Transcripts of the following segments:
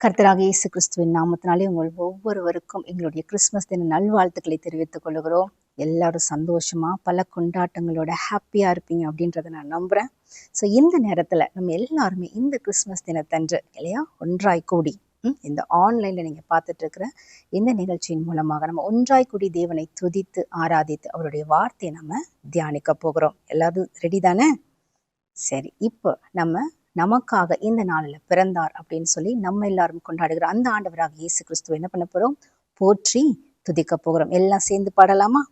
கர்த்தராகிய இயேசு கிறிஸ்துவின் நாமத்தினாலே உங்கள் ஒவ்வொருவருக்கும் எங்களுடைய கிறிஸ்மஸ் தின நல்வாழ்த்துக்களை தெரிவித்துக் கொள்கிறோம். எல்லாரும் சந்தோஷமா பல கொண்டாட்டங்களோட ஹாப்பியா இருப்பீங்க அப்படின்றத நான் நம்புறேன். ஸோ இந்த நேரத்துல நம்ம எல்லாருமே இந்த கிறிஸ்மஸ் தினத்தன்று இல்லையா ஒன்றாய் கூடி இந்த ஆன்லைன்ல நீங்க பார்த்துட்டு இருக்கிற இந்த நிகழ்ச்சியின் மூலமாக நம்ம ஒன்றாய் கூடி தேவனை துதித்து ஆராதித்து அவருடைய வார்த்தையை நம்ம தியானிக்க போகிறோம். எல்லாரும் ரெடி தானே? சரி, இப்போ நமக்காக இந்த நாளில் பிறந்தார் அப்படின்னு சொல்லி நம்ம எல்லாரும் கொண்டாடுகிற அந்த ஆண்டவராக இயேசு கிறிஸ்துவ என்ன பண்ண போறோம்? போற்றி துதிக்க போகிறோம். எல்லாம் சேர்ந்து பாடலாமா?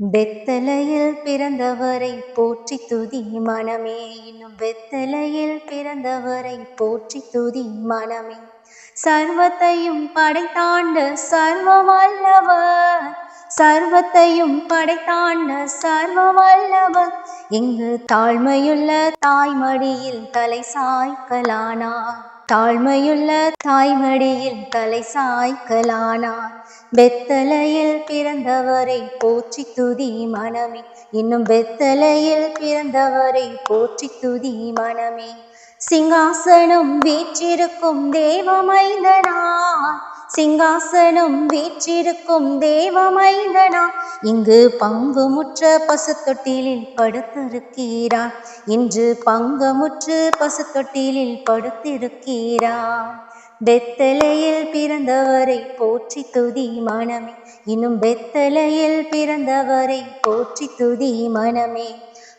பெத்தலையில் பிறந்தவரை போற்றி துதி மனமே, இன்னும் பெத்தலையில் பிறந்தவரை போற்றி துதி மனமே, சர்வத்தையும் படைத்தாண்ட சர்வ வல்லவர், சர்வத்தையும் படைத்தாண்ட சர்வ வல்லவர், இங்கு தாழ்மையுள்ள தாய்மடியில் தலை சாய்க்கலானார், தாழ்மையுள்ள தாய்மடியில் தலை சாய்க்கலானார், பெத்தலையில் பிறந்தவரை போற்றி துதி மனமே, இன்னும் பெத்தலையில் பிறந்தவரை போற்றி துதி மனமே, சிங்காசனம் வீற்றிருக்கும் தேவமைந்தனா, சிங்காசனம் வீற்றிருக்கும் தேவமைந்தனா, இங்கு பங்குமுற்ற பசுத்தொட்டிலில் படுத்திருக்கிறார், இன்று பங்குமுற்று பசுத்தொட்டிலில் படுத்திருக்கிறார், பெத்தலையில் பிறந்தவரை போற்றி துதி மனமே, இன்னும் பெத்தலையில் பிறந்தவரை போற்றி துதி மனமே,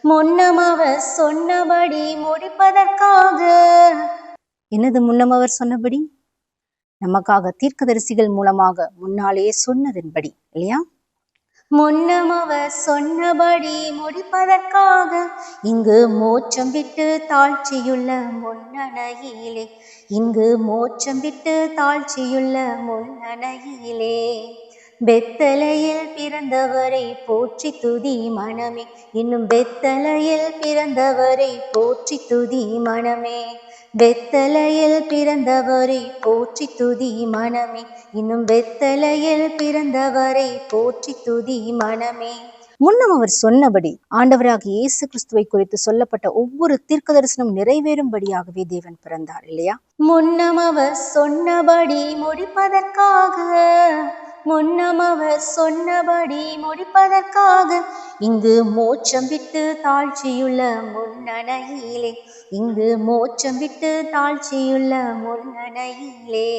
முன்னம் அவர் சொன்னபடி முடிப்பதற்காக, என்னது முன்னம் அவர் சொன்னபடி? நமக்காக தீர்க்கதரிசிகள் மூலமாக முன்னாலேயே சொன்னதன்படி இல்லையா? முன்னம் அவர் சொன்னபடி முடிப்பதற்காக, இங்கு மோட்சம் விட்டு தாழ்ச்சியுள்ள முன்னணையிலே, இங்கு மோட்சம் விட்டு தாழ்ச்சியுள்ள முன்னணையிலே, பெத்தலையில் பிறந்தவரை போற்றி துதி மனமே, இன்னும் பெத்தலையில் பிறந்தவரை போற்றி துதி மனமே, பெத்தலையில் பிறந்தவரை போற்றி துதி மனமே, இன்னும் பெத்தலையில் பிறந்தவரை போற்றி துதி மனமே. முன்னம் அவர் சொன்னபடி ஆண்டவராக இயேசு கிறிஸ்துவை குறித்து சொல்லப்பட்ட ஒவ்வொரு தீர்க்க தரிசனம் நிறைவேறும்படியாகவே தேவன் பிறந்தார் இல்லையா? முன்னம் அவர் சொன்னபடி முடிப்பதற்காக, முன்னம் அவர் சொன்னபடி முடிப்பதற்காக, இங்கு மோட்சம் விட்டு தாழ்ச்சியுள்ள முன்னணையிலே, இங்கு மோட்சம் விட்டு தாழ்ச்சியுள்ள முன்னணையிலே,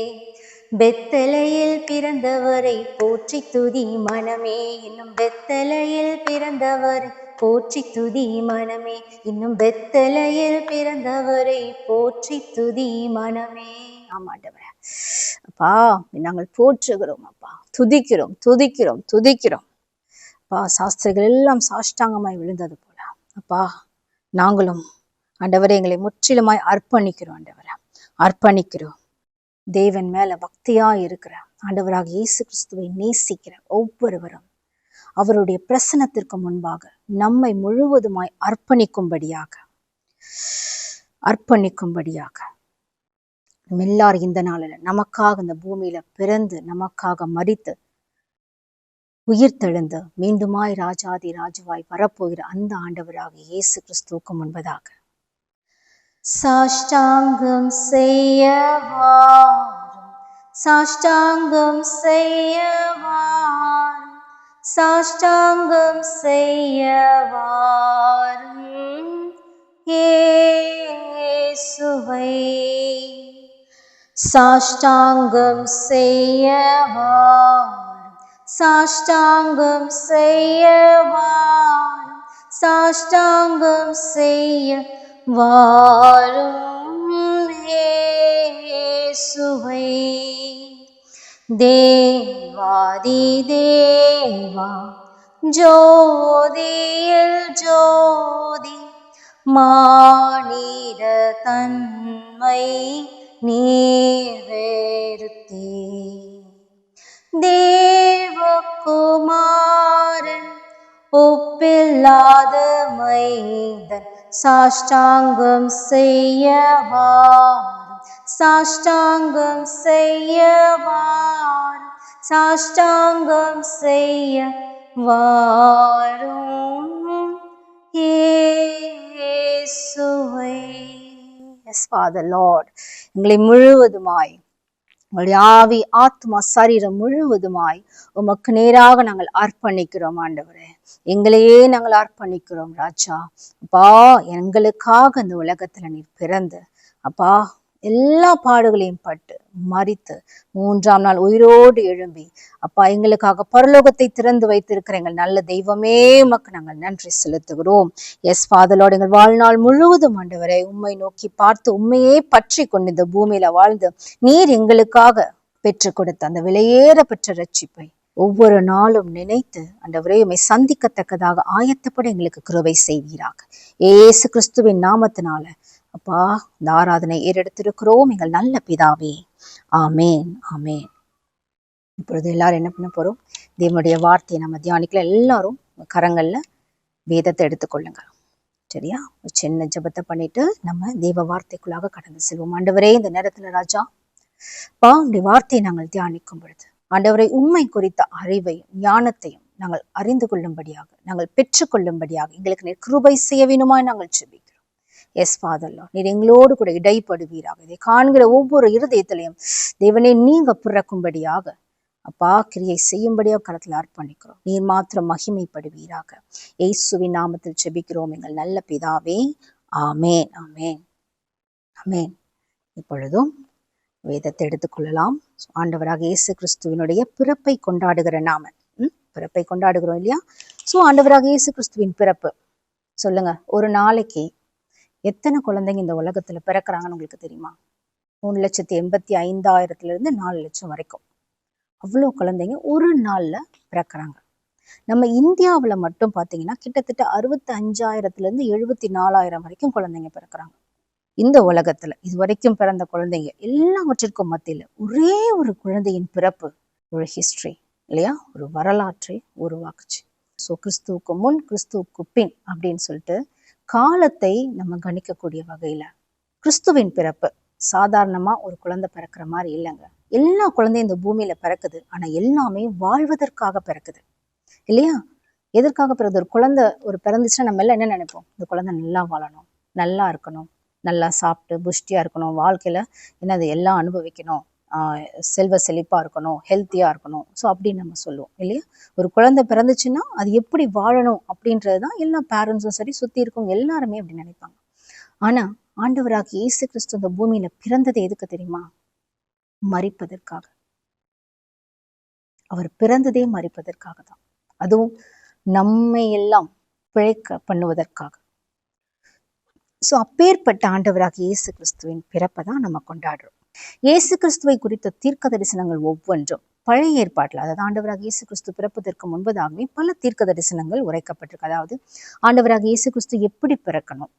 பெத்தலையில் பிறந்தவரை போற்றி துதி மனமே, இன்னும் பெத்தலையில் பிறந்தவரை போற்றி துதி மனமே, இன்னும் பெத்தலையில் பிறந்தவரை போற்றி துதி மனமே. ஆமாண்டவரே, அப்பா நாங்கள் போற்றுகிறோம், அப்பா துதிக்கிறோம் துதிக்கிறோம் துதிக்கிறோம். அப்பா சாஸ்திரிகள் எல்லாம் சாஷ்டாங்கமாய் விழுந்தது போல அப்பா நாங்களும் ஆண்டவரே எங்களை முற்றிலுமாய் அர்ப்பணிக்கிறோம், ஆண்டவரே அர்ப்பணிக்கிறோம். தேவன் மேல பக்தியா இருக்கிற ஆண்டவராக இயேசு கிறிஸ்துவை நேசிக்கிற ஒவ்வொருவரும் அவருடைய பிரசன்னத்திற்கு முன்பாக நம்மை முழுவதுமாய் அர்ப்பணிக்கும்படியாக எல்லாரும் இந்த நாளில் நமக்காக இந்த பூமியில பிறந்து நமக்காக மரித்து உயிர் தெழுந்து மீண்டுமாய் ராஜாதி ராஜுவாய் வரப்போகிற அந்த ஆண்டவராக இயேசு கிறிஸ்துவுக்கு முன்பதாக சாஷ்டாங்கம் செய்யவாரும், சாஷ்டாங்கம் செய்யவாரும், சாஷ்டாங்கம் செய்யவாரும் இயேசுவை, சாஷ்டாங்கம் செய்யவாரும், சாஷ்டாங்கம் செய்யவாரும், சாஷ்டாங்கம் செய்ய வாரும் இயேசுவை, தேவாதி தேவா ஜோதியில் ஜோதி, மானிட தன்மை நீர்வேறுத்தே, தேவகுமாரன் ஒப்பில்லாத மைந்தன், சாஷ்டாங்கம் செய்யவாரும், சாஷ்டாங்கம் செய்யவாரும், சாஷ்டாங்கம் செய்ய வாரும் இயேசுவை. Yes, Father Lord, எங்களை முழுவதுமாய் உங்களுடைய ஆவி ஆத்மா சரீரம் முழுவதுமாய் உமக்கு நேராக நாங்கள் அர்ப்பணிக்கிறோம் ஆண்டவரே. எங்களையே நாங்கள் அர்ப்பணிக்கிறோம் ராஜா. அப்பா, எங்களுக்காக இந்த உலகத்துல நீர் பிறந்து அப்பா எல்லா பாடுகளையும் பட்டு மரித்து 3ஆம் நாள் உயிரோடு எழும்பி அப்பா எங்களுக்காக பரலோகத்தை திறந்து வைத்திருக்கிற எங்கள் நல்ல தெய்வமே உமக்கு நாங்கள் நன்றி செலுத்துகிறோம். எஸ் ஃபாதரோடு எங்கள் வாழ்நாள் முழுவதும் ஆண்டவரை உம்மை நோக்கி பார்த்து உண்மையே பற்றி கொண்டு இந்த பூமியில வாழ்ந்து நீர் எங்களுக்காக பெற்று கொடுத்த அந்த விலையேற பெற்ற ரட்சிப்பை ஒவ்வொரு நாளும் நினைத்து ஆண்டவரே உம்மை சந்திக்கத்தக்கதாக ஆயத்தப்பட எங்களுக்கு கிருபை செய்வீராக. ஏசு கிறிஸ்துவின் நாமத்தினால அப்பா இந்த ஆராதனை ஏறெடுத்திருக்கிறோம் எங்கள் நல்ல பிதாவே. ஆமேன், ஆமேன். இப்பொழுது எல்லாரும் என்ன பண்ண போறோம்? தேவனுடைய வார்த்தையை நம்ம தியானிக்கல. எல்லாரும் கரங்கள்ல வேதத்தை எடுத்துக்கொள்ளுங்க. சரியா? ஒரு சின்ன ஜெபத்தை பண்ணிட்டு நம்ம தேவ வார்த்தைக்குள்ளாக கடந்து செல்வோம். ஆண்டவரே, இந்த நேரத்துல ராஜா உம்முடைய வார்த்தையை நாங்கள் தியானிக்கும் பொழுது ஆண்டவரை உண்மை குறித்த அறிவையும் ஞானத்தையும் நாங்கள் அறிந்து கொள்ளும்படியாக, நாங்கள் பெற்றுக்கொள்ளும்படியாக எங்களுக்கு நீர் கிருபை செய்ய வேணுமாய் நாங்கள் ஜெபிக்கிறோம். எஸ் ஃபாதர்லா, நீர் எங்களோடு கூட இடைப்படுவீராக. இதை காண்கிற ஒவ்வொரு இருதயத்திலையும் தேவனே நீங்க பிறக்கும்படியாக அப்பா கிரியை செய்யும்படியாக கரத்தில் அர்ப்பணிக்கிறோம். நீர் மாத்திரம் மகிமைப்படுவீராக. இயேசுவின் நாமத்தில் ஜெபிக்கிறோம் எங்கள் நல்ல பிதாவே. ஆமேன், ஆமேன், ஆமேன். இப்பொழுதும் வேதத்தை எடுத்துக்கொள்ளலாம். ஆண்டவராக இயேசு கிறிஸ்துவினுடைய பிறப்பை கொண்டாடுகிற நாம பிறப்பை கொண்டாடுகிறோம் இல்லையா? சோ ஆண்டவராக இயேசு கிறிஸ்துவின் பிறப்பு சொல்லுங்க. ஒரு நாளைக்கு எத்தனை குழந்தைங்க இந்த உலகத்துல பிறக்கிறாங்கன்னு உங்களுக்கு தெரியுமா? 3,85,000 இருந்து 4 லட்சம் வரைக்கும் அவ்வளோ குழந்தைங்க ஒரு நாள்ல பிறக்கிறாங்க. நம்ம இந்தியாவுல மட்டும் பாத்தீங்கன்னா கிட்டத்தட்ட 65,000 இருந்து 74,000 வரைக்கும் குழந்தைங்க பிறக்கிறாங்க. இந்த உலகத்துல இது வரைக்கும் பிறந்த குழந்தைங்க எல்லாவற்றிற்கும் மத்தியில ஒரே ஒரு குழந்தையின் பிறப்பு ஒரு ஹிஸ்டரி இல்லையா? ஒரு வரலாற்றை உருவாக்குச்சு. ஸோ கிறிஸ்துவுக்கு முன் கிறிஸ்துவுக்கு பின் அப்படின்னு சொல்லிட்டு காலத்தை நம்ம கணிக்கக்கூடிய வகையில கிறிஸ்துவின் பிறப்பு சாதாரணமா ஒரு குழந்தை பிறக்கிற மாதிரி இல்லைங்க. எல்லா குழந்தையும் இந்த பூமியில பிறக்குது. ஆனா எல்லாமே வாழ்வதற்காக பிறக்குது இல்லையா? எதற்காக பிறகுது? ஒரு குழந்தை பிறந்துச்சுன்னா நம்ம எல்லாம் என்ன நினைப்போம்? இந்த குழந்தை நல்லா வாழணும், நல்லா இருக்கணும், நல்லா சாப்பிட்டு புஷ்டியா இருக்கணும், வாழ்க்கையில என்னது எல்லாம் அனுபவிக்கணும், செல்வ செழிப்பா இருக்கணும், ஹெல்த்தியா இருக்கணும். ஸோ அப்படின்னு நம்ம சொல்லுவோம் இல்லையா? ஒரு குழந்தை பிறந்துச்சுன்னா அது எப்படி வாழணும் அப்படின்றதுதான் எல்லா பேரண்ட்ஸும் சரி சுத்தி இருக்கவங்க எல்லாருமே அப்படி நினைப்பாங்க. ஆனா ஆண்டவராக இயேசு கிறிஸ்து இந்த பூமியில பிறந்தது எதுக்கு தெரியுமா? மரிப்பதற்காக. அவர் பிறந்ததே மரிப்பதற்காக தான். அதுவும் நம்மை எல்லாம் பிழைக்க பண்ணுவதற்காக. ஸோ அப்பேற்பட்ட ஆண்டவராக இயேசு கிறிஸ்துவின் பிறப்பை தான் நம்ம கொண்டாடுறோம். இயேசு கிறிஸ்துவை குறித்த தீர்க்க தரிசனங்கள் ஒவ்வொன்றும் பழைய ஏற்பாட்டில், அதாவது ஆண்டவராக இயேசு கிறிஸ்து பிறப்பதற்கு முன்பதாகவே பல தீர்க்க தரிசனங்கள் உரைக்கப்பட்டிருக்கு. அதாவது ஆண்டவராக இயேசு கிறிஸ்து எப்படி பிறக்கணும்,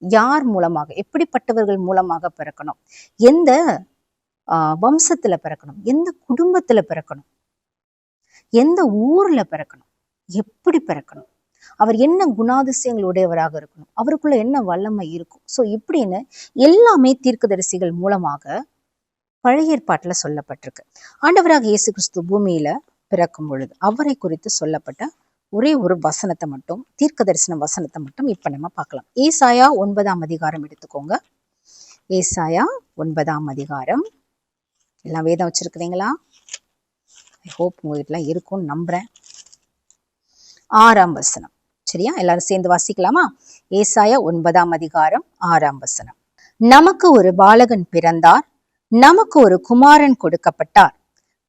யார் மூலமாக, எப்படிப்பட்டவர்கள் மூலமாக பிறக்கணும், எந்த வம்சத்துல பிறக்கணும், எந்த குடும்பத்துல பிறக்கணும், எந்த ஊர்ல பிறக்கணும், எப்படி பிறக்கணும், அவர் என்ன குணாதிசயங்கள் உடையவராக இருக்கணும், அவருக்குள்ள என்ன வல்லமை இருக்கும். ஸோ இப்படின்னு எல்லாமே தீர்க்கதரிசிகள் மூலமாக பழைய ஏற்பாட்டுல சொல்லப்பட்டிருக்கு. ஆண்டவராக இயேசு கிறிஸ்து பூமியில பிறக்கும் பொழுது அவரை குறித்து சொல்லப்பட்ட ஒரே ஒரு வசனத்தை மட்டும், தீர்க்க தரிசன வசனத்தை மட்டும் இப்ப நம்ம பார்க்கலாம். ஏசாயா 9ஆம் அதிகாரம் எடுத்துக்கோங்க. ஏசாயா 9ஆம் அதிகாரம். எல்லாம் வேதம் வச்சிருக்கிறீங்களா? ஐ ஹோப் உங்க வீட்டுல இருக்கும்னு நம்புறேன். 6ஆம் வசனம். சரியா? எல்லாரும் சேர்ந்து வாசிக்கலாமா? ஏசாயா 9ஆம் அதிகாரம் 6ஆம் வசனம். நமக்கு ஒரு பாலகன் பிறந்தார், நமக்கு ஒரு குமாரன் கொடுக்கப்பட்டார்,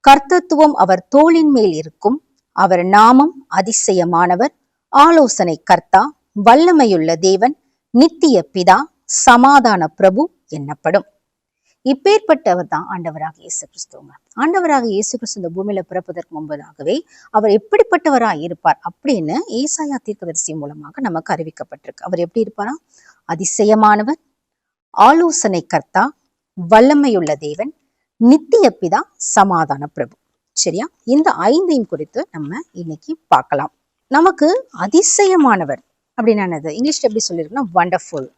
கர்த்தத்துவம் அவர் தோளின் மேல் இருக்கும், அவர் நாமம் அதிசயமானவர், ஆலோசனை கர்த்தா, வல்லமையுள்ள தேவன், நித்திய பிதா, சமாதான பிரபு என்னப்படும். இப்பேற்பட்டவர் தான் ஆண்டவராக இயேசு கிறிஸ்துவங்க. ஆண்டவராக இயேசு கிறிஸ்து இந்த பூமியில பிறப்பதற்கு முன்பதாகவே அவர் எப்படிப்பட்டவராய் இருப்பார் அப்படின்னு ஏசாயா தீர்க்கதரிசி மூலமாக நமக்கு அறிவிக்கப்பட்டிருக்கு. அவர் எப்படி இருப்பாரா? அதிசயமானவர், ஆலோசனை கர்த்தா, வல்லமையுள்ள தேவன், நித்திய பிதா, சமாதான பிரபு. சரியா? இந்த 5ஐயும் குறித்து நம்ம இன்னைக்கு பார்க்கலாம். நமக்கு அதிசயமானவர் அப்படின்னு இங்கிலீஷ்ல எப்படி சொல்லியிருக்குன்னா வண்டர்ஃபுல்,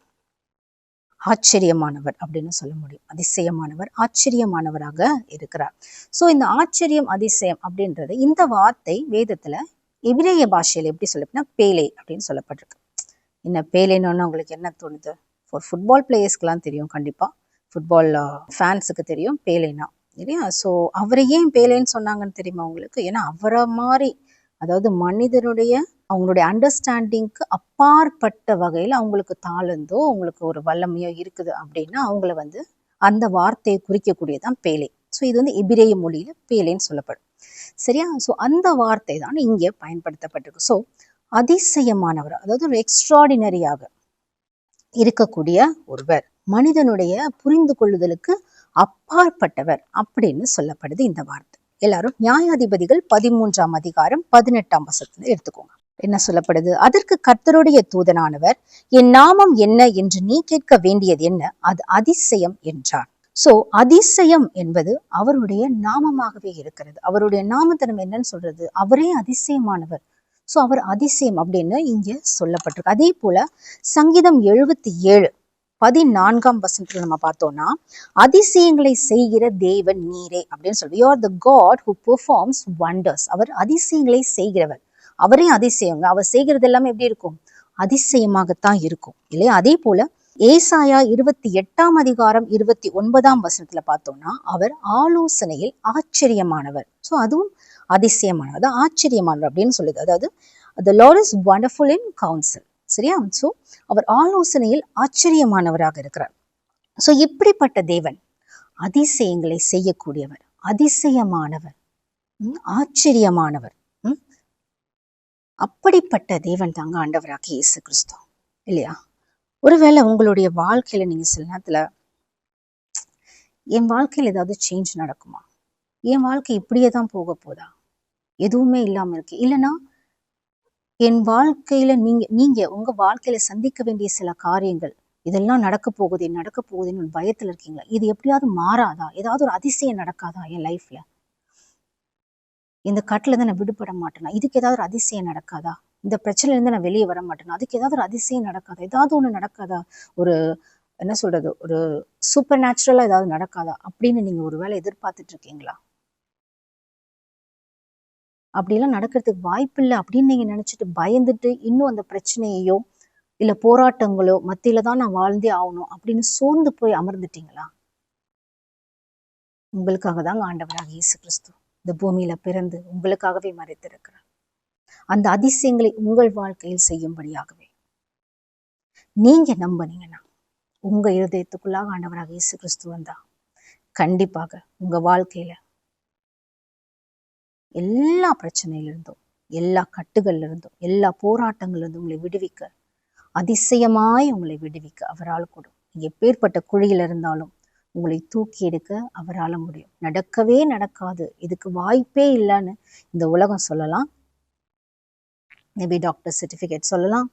ஆச்சரியமானவர் அப்படின்னு சொல்ல முடியும். அதிசயமானவர், ஆச்சரியமானவராக இருக்கிறார். சோ இந்த ஆச்சரியம், அதிசயம் அப்படின்றது, இந்த வார்த்தை வேதத்துல எபிரேய பாஷையில எப்படி சொல்லப்படினா பேலே அப்படின்னு சொல்லப்பட்டிருக்கு. என்ன பேலேன்னு உங்களுக்கு என்ன தோணுது? ஃபுட்பால் பிளேயர்ஸ்க்கெல்லாம் தெரியும், கண்டிப்பா ஃபுட்பால் ஃபேன்ஸுக்கு தெரியும் பேலேனா. இல்லையா? ஸோ அவரை ஏன் பேலேன்னு சொன்னாங்கன்னு தெரியுமா உங்களுக்கு? ஏன்னா அவரை மாதிரி, அதாவது மனிதனுடைய அவங்களுடைய அண்டர்ஸ்டாண்டிங்க்கு அப்பாற்பட்ட வகையில் அவங்களுக்கு தாளந்தோ அவங்களுக்கு ஒரு வல்லமையோ இருக்குது அப்படின்னா அவங்கள வந்து அந்த வார்த்தையை குறிக்கக்கூடியதான் பேலே. ஸோ இது வந்து எபிரேய மொழியில பேலேன்னு சொல்லப்படும். சரியா? ஸோ அந்த வார்த்தை தான் இங்கே பயன்படுத்தப்பட்டிருக்கு. ஸோ அதிசயமானவர், அதாவது ஒரு எக்ஸ்ட்ராடினரியாக இருக்கக்கூடிய ஒருவர், மனிதனுடைய புரிந்து கொள்ளுதலுக்கு அப்பாற்பட்டவர் அப்படின்னு சொல்லப்படுது இந்த வார்த்தை. எல்லாரும் நியாயாதிபதிகள் 13ஆம் அதிகாரம் 18ஆம் வசனத்துல எடுத்துக்கோங்க. என்ன சொல்லப்படுது? அதற்கு கர்த்தருடைய தூதனானவர், என் நாமம் என்ன என்று நீ கேட்க வேண்டியது என்ன? அது அதிசயம் என்றார். சோ அதிசயம் என்பது அவருடைய நாமமாகவே இருக்கிறது. அவருடைய நாமத்தை நம்ம என்னன்னு சொல்றது? அவரே அதிசயமானவர். சோ அவர் அதிசயம் அப்படின்னு இங்க சொல்லப்பட்டிருக்கு. அதே போல சங்கீதம் 77:14 வசனத்துல நம்ம பார்த்தோம்னா, அதிசயங்களை செய்கிற தேவன் நீரே அப்படின்னு சொல்லுவோம். You are the God who performs wonders. அவர் அதிசயங்களை செய்கிறவர். அவரே அதிசயங்க. அவர் செய்கிறது எல்லாமே எப்படி இருக்கும்? அதிசயமாகத்தான் இருக்கும் இல்லையா? அதே போல ஏசாயா 28ஆம் அதிகாரம் 29ஆம் வசனத்துல பார்த்தோம்னா, அவர் ஆலோசனையில் ஆச்சரியமானவர். ஸோ அதுவும் அதிசயமானவர், அதான் ஆச்சரியமானவர் அப்படின்னு சொல்லுது. அதாவது the Lord is wonderful in counsel. சரியா? ஸோ அவர் ஆலோசனையில் ஆச்சரியமானவராக இருக்கிறார். ஸோ இப்படிப்பட்ட தேவன் அதிசயங்களை செய்யக்கூடியவர், அதிசயமானவர், ஆச்சரியமானவர். அப்படிப்பட்ட தேவன் தாங்க ஆண்டவராக இயேசு கிறிஸ்து இல்லையா? ஒருவேளை உங்களுடைய வாழ்க்கையில நீங்க சில நேரத்துல, என் வாழ்க்கையில ஏதாவது சேஞ்ச் நடக்குமா, என் வாழ்க்கை இப்படியே தான் போக போதா, எதுவுமே இல்லாம இருக்கு, இல்லைன்னா என் வாழ்க்கையில நீங்க உங்க வாழ்க்கையில சந்திக்க வேண்டிய சில காரியங்கள் இதெல்லாம் நடக்க போகுதுன்னு பயத்துல இருக்கீங்களா? இது எப்படியாவது மாறாதா? ஏதாவது ஒரு அதிசயம் நடக்காதா என் லைஃப்ல? இந்த கட்டுல இருந்து நான் விடுபட மாட்டேனா? இதுக்கு ஏதாவது ஒரு அதிசயம் நடக்காதா? இந்த பிரச்சனையில இருந்து நான் வெளியே வர மாட்டேனா? அதுக்கு ஏதாவது ஒரு அதிசயம் நடக்காதா? ஏதாவது ஒண்ணு நடக்காதா? ஒரு என்ன சொல்றது, ஒரு சூப்பர் நேச்சுரலா ஏதாவது நடக்காதா அப்படின்னு நீங்க ஒரு வேளை எதிர்பார்த்துட்டு இருக்கீங்களா? அப்படிலாம் நடக்கிறதுக்கு வாய்ப்பு இல்லை அப்படின்னு நீங்க நினைச்சிட்டு பயந்துட்டு இன்னும் அந்த பிரச்சனையோ இல்ல போராட்டங்களோ மத்தியில தான் நான் வாழ்ந்தே ஆகணும் அப்படின்னு சோர்ந்து போய் அமர்ந்துட்டீங்களா? உங்களுக்காக தாங்க ஆண்டவராக இயேசு கிறிஸ்து இந்த பூமியில பிறந்து உங்களுக்காகவே மறைத்திருக்கிறார். அந்த அதிசயங்களை உங்கள் வாழ்க்கையில் செய்யும்படியாகவே நீங்க நம்பினீங்கன்னா, உங்க இருதயத்துக்குள்ளாக ஆண்டவராக இயேசு கிறிஸ்து வந்தா கண்டிப்பாக உங்க வாழ்க்கையில எல்லா பிரச்சனையிலிருந்தும், எல்லா கட்டுகள்ல இருந்தும், எல்லா போராட்டங்கள்ல இருந்தும் உங்களை விடுவிக்க, அதிசயமாய் உங்களை விடுவிக்க அவரால் கூடும். நீங்க எப்பேற்பட்ட குழியில இருந்தாலும் உங்களை தூக்கி எடுக்க அவரால் முடியும். நடக்கவே நடக்காது, இதுக்கு வாய்ப்பே இல்லைன்னு இந்த உலகம் சொல்லலாம், மேபி டாக்டர் சர்டிஃபிகேட் சொல்லலாம்,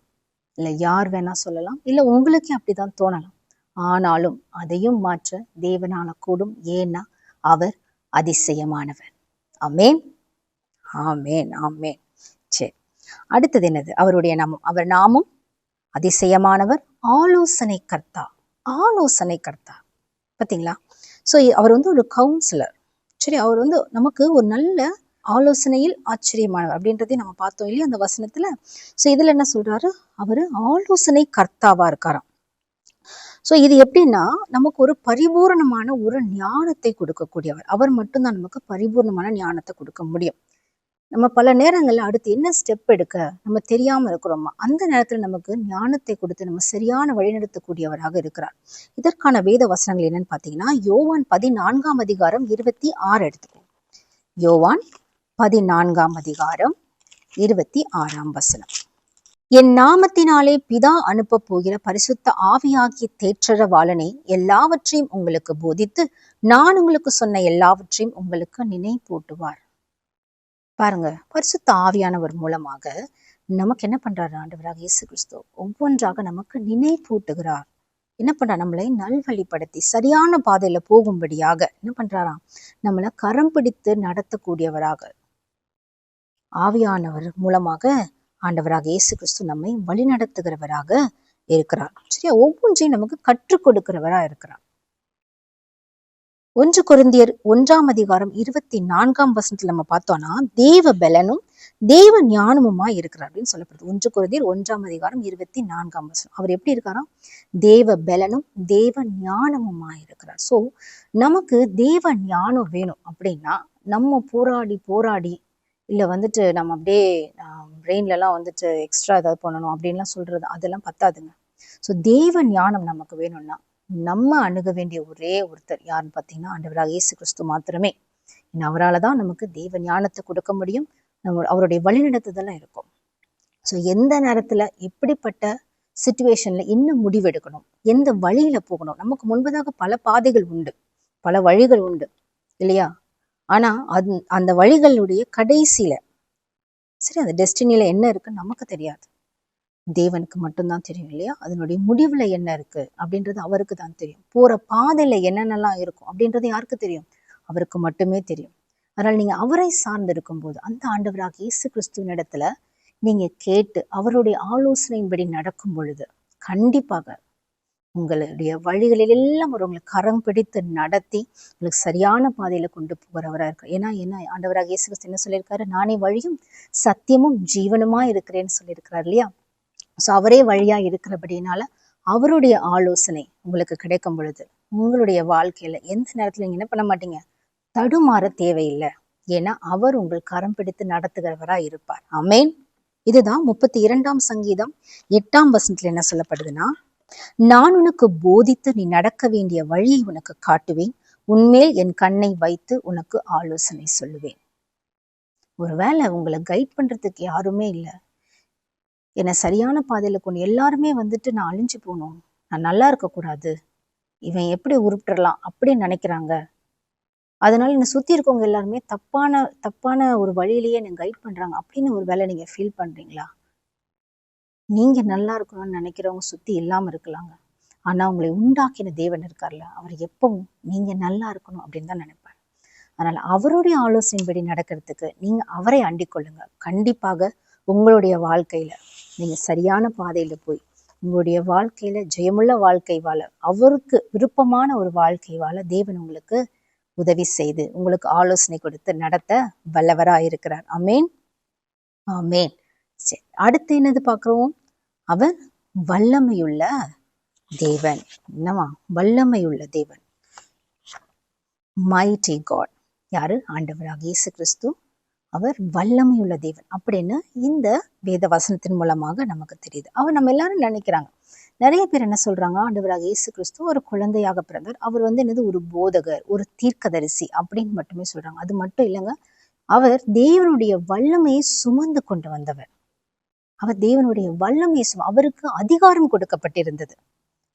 இல்லை யார் வேணா சொல்லலாம், இல்லை உங்களுக்கே அப்படிதான் தோணலாம். ஆனாலும் அதையும் மாற்ற தேவனால கூடும். ஏன்னா அவர் அதிசயமானவர். ஆமேன், ஆமேன், ஆமேன். சரி, அடுத்தது என்னது? அவருடைய நாமம். அவர் நாமம் அதிசயமானவர், ஆலோசனை கர்த்தா. ஆலோசனை கர்த்தா பார்த்தீங்களா? ஸோ அவர் வந்து ஒரு கவுன்சிலர். சரி, அவர் வந்து நமக்கு ஒரு நல்ல ஆலோசனையில் ஆச்சரியமானவர் அப்படின்றதையும் நம்ம பார்த்தோம் இல்லையா அந்த வசனத்துல. ஸோ இதுல என்ன சொல்றாரு? அவரு ஆலோசனை கர்த்தாவா இருக்காராம். ஸோ இது எப்படின்னா, நமக்கு ஒரு பரிபூர்ணமான ஒரு ஞானத்தை கொடுக்கக்கூடியவர். அவர் மட்டும்தான் நமக்கு பரிபூர்ணமான ஞானத்தை கொடுக்க முடியும். நம்ம பல நேரங்கள்ல அடுத்து என்ன ஸ்டெப் எடுக்க நம்ம தெரியாம இருக்கிறோமா, அந்த நேரத்துல நமக்கு ஞானத்தை கொடுத்து நம்ம சரியான வழிநடத்தக்கூடியவராக இருக்கிறார். இதற்கான வேத வசனங்கள் என்னன்னு பாத்தீங்கன்னா, யோவான் 14ஆம் அதிகாரம் 26 எடுத்துக்கோ. யோவான் 14ஆம் அதிகாரம் 26ஆம் வசனம். என் நாமத்தினாலே பிதா அனுப்ப போகிற பரிசுத்த ஆவியாகிய தேற்றரவாளனை எல்லாவற்றையும் உங்களுக்கு போதித்து நான் உங்களுக்கு சொன்ன எல்லாவற்றையும் உங்களுக்கு நினைப்பூட்டுவார். பாருங்க, பரிசுத்த ஆவியானவர் மூலமாக நமக்கு என்ன பண்றாரு ஆண்டவராக இயேசு கிறிஸ்து? ஒவ்வொன்றாக நமக்கு நினைப்பூட்டுகிறார். என்ன பண்றார்? நம்மளை நல்வழிப்படுத்தி சரியான பாதையில போகும்படியாக என்ன பண்றாராம்? நம்மளை கரம் பிடித்து நடத்தக்கூடியவராக ஆவியானவர் மூலமாக ஆண்டவராக இயேசு கிறிஸ்து நம்மை வழிநடத்துகிறவராக இருக்கிறார். சரியா? ஒவ்வொன்றையும் நமக்கு கற்றுக் கொடுக்கிறவராக இருக்கிறார். 1 கொரிந்தியர் 1ஆம் அதிகாரம் 24ஆம் வசனத்துல நம்ம பார்த்தோம்னா, தேவ பலனும் தேவ ஞானமுமாய் இருக்கிறார் அப்படின்னு சொல்லப்படுது. 1 கொரிந்தியர் 1:24. அவர் எப்படி இருக்காராம்? தேவ பலனும் தேவ ஞானமுமாய் இருக்கிறார். ஸோ நமக்கு தேவ ஞானம் வேணும் அப்படின்னா நம்ம போராடி இல்லை வந்துட்டு நம்ம அப்படியே பிரெயின்லலாம் வந்துட்டு எக்ஸ்ட்ரா ஏதாவது பண்ணணும் அப்படின்லாம் சொல்றது அதெல்லாம் பத்தாதுங்க. ஸோ தேவ ஞானம் நமக்கு வேணும்னா நம்ம அணுக வேண்டிய ஒரே ஒருத்தர் யாருன்னு பார்த்தீங்கன்னா ஆண்டவராக இயேசு கிறிஸ்து மாத்திரமே. அவரால் தான் நமக்கு தேவ ஞானத்தை கொடுக்க முடியும். நம்ம அவருடைய வழிநடத்துதெல்லாம் இருக்கும். ஸோ எந்த நேரத்துல எப்படிப்பட்ட சிச்சுவேஷன்ல என்ன முடிவெடுக்கணும், எந்த வழியில போகணும், நமக்கு முன்பதாக பல பாதைகள் உண்டு, பல வழிகள் உண்டு இல்லையா? ஆனா அந்த வழிகளுடைய கடைசியில சரி அந்த டெஸ்டினியில என்ன இருக்குன்னு நமக்கு தெரியாது. தேவனுக்கு மட்டும்தான் தெரியும் இல்லையா? அதனுடைய முடிவுல என்ன இருக்கு அப்படின்றது அவருக்கு தான் தெரியும். போற பாதையில என்னென்னலாம் இருக்கும் அப்படின்றது யாருக்கு தெரியும்? அவருக்கு மட்டுமே தெரியும். அதனால நீங்க அவரை சார்ந்து இருக்கும் போது அந்த ஆண்டவராக இயேசு கிறிஸ்துவின் இடத்துல நீங்க கேட்டு அவருடைய ஆலோசனையின்படி நடக்கும் பொழுது கண்டிப்பாக உங்களுடைய வழிகளில் எல்லாம் ஒரு உங்களுக்கு கரம் பிடித்து நடத்தி உங்களுக்கு சரியான பாதையில கொண்டு போகிறவரா இருக்கு. ஏன்னா ஆண்டவராக இயேசு கிறிஸ்து என்ன சொல்லியிருக்காரு? நானே வழியும் சத்தியமும் ஜீவனுமா இருக்கிறேன்னு சொல்லியிருக்கிறார் இல்லையா? ஸோ அவரே வழியா இருக்கிறபடினால அவருடைய ஆலோசனை உங்களுக்கு கிடைக்கும் பொழுது உங்களுடைய வாழ்க்கையில எந்த நேரத்துல நீங்க என்ன பண்ண மாட்டீங்க? தடுமாற தேவையில்லை. ஏன்னா அவர் உங்கள் கரம் பிடித்து நடத்துகிறவரா இருப்பார். ஆமென். இதுதான் 32 சங்கீதம் 8 என்ன சொல்லப்படுதுன்னா, நான் உனக்கு போதித்து நீ நடக்க வேண்டிய வழியை உனக்கு காட்டுவேன், உன்மேல் என் கண்ணை வைத்து உனக்கு ஆலோசனை சொல்லுவேன். ஒருவேளை உங்களை கைட் பண்றதுக்கு யாருமே இல்லை, என்னை சரியான பாதையில கொண்டு எல்லாருமே வந்துட்டு நான் அழிஞ்சு போகணும், நான் நல்லா இருக்கக்கூடாது, இவன் எப்படி உருப்பிடலாம் அப்படின்னு நினைக்கிறாங்க. அதனால என்னை சுத்தி இருக்கவங்க எல்லாருமே தப்பான ஒரு வழியிலேயே என்னை கைட் பண்றாங்க அப்படின்னு ஒரு வேளை நீங்க ஃபீல் பண்றீங்களா? நீங்க நல்லா இருக்கணும்னு நினைக்கிறவங்க சுத்தி இல்லாம இருக்கலாங்க. ஆனா உங்களை உண்டாக்கின தேவன் இருக்கார்ல, அவர் எப்பவும் நீங்க நல்லா இருக்கணும் அப்படின்னு தான் நினைப்பார். அதனால அவருடைய ஆலோசனைப்படி நடக்கிறதுக்கு நீங்க அவரை அண்டிக் கொள்ளுங்க. கண்டிப்பாக உங்களுடைய வாழ்க்கையில நீங்க சரியான பாதையில போய் உங்களுடைய வாழ்க்கையில ஜெயமுள்ள வாழ்க்கை வாழ, அவருக்கு விருப்பமான ஒரு வாழ்க்கை வாழ தேவன் உங்களுக்கு உதவி செய்து உங்களுக்கு ஆலோசனை கொடுத்து நடத்த வல்லவரா இருக்கிறார். ஆமேன், ஆமேன். சரி, அடுத்து என்னது பார்க்கிறோம்? அவர் வல்லமையுள்ள தேவன். என்னவா? வல்லமையுள்ள தேவன், மைட்டி காட். யாரு? ஆண்டவராக இயேசு கிறிஸ்து. அவர் வல்லமையுள்ள தேவன் அப்படின்னு இந்த வேத வசனத்தின் மூலமாக நமக்கு தெரியுது. அவர் நம்ம எல்லாரும் நினைக்கிறாங்க, நிறைய பேர் என்ன சொல்றாங்க, ஆண்டவராக இயேசு கிறிஸ்து ஒரு குழந்தையாக பிறந்தார், அவர் என்னது ஒரு போதகர், ஒரு தீர்க்கதரிசி அப்படின்னு மட்டுமே சொல்றாங்க. அது மட்டும் இல்லைங்க, அவர் தேவனுடைய வல்லமையை சுமந்து கொண்டு வந்தவர். அவர் தேவனுடைய வல்லமையை அவருக்கு அதிகாரம் கொடுக்கப்பட்டிருந்தது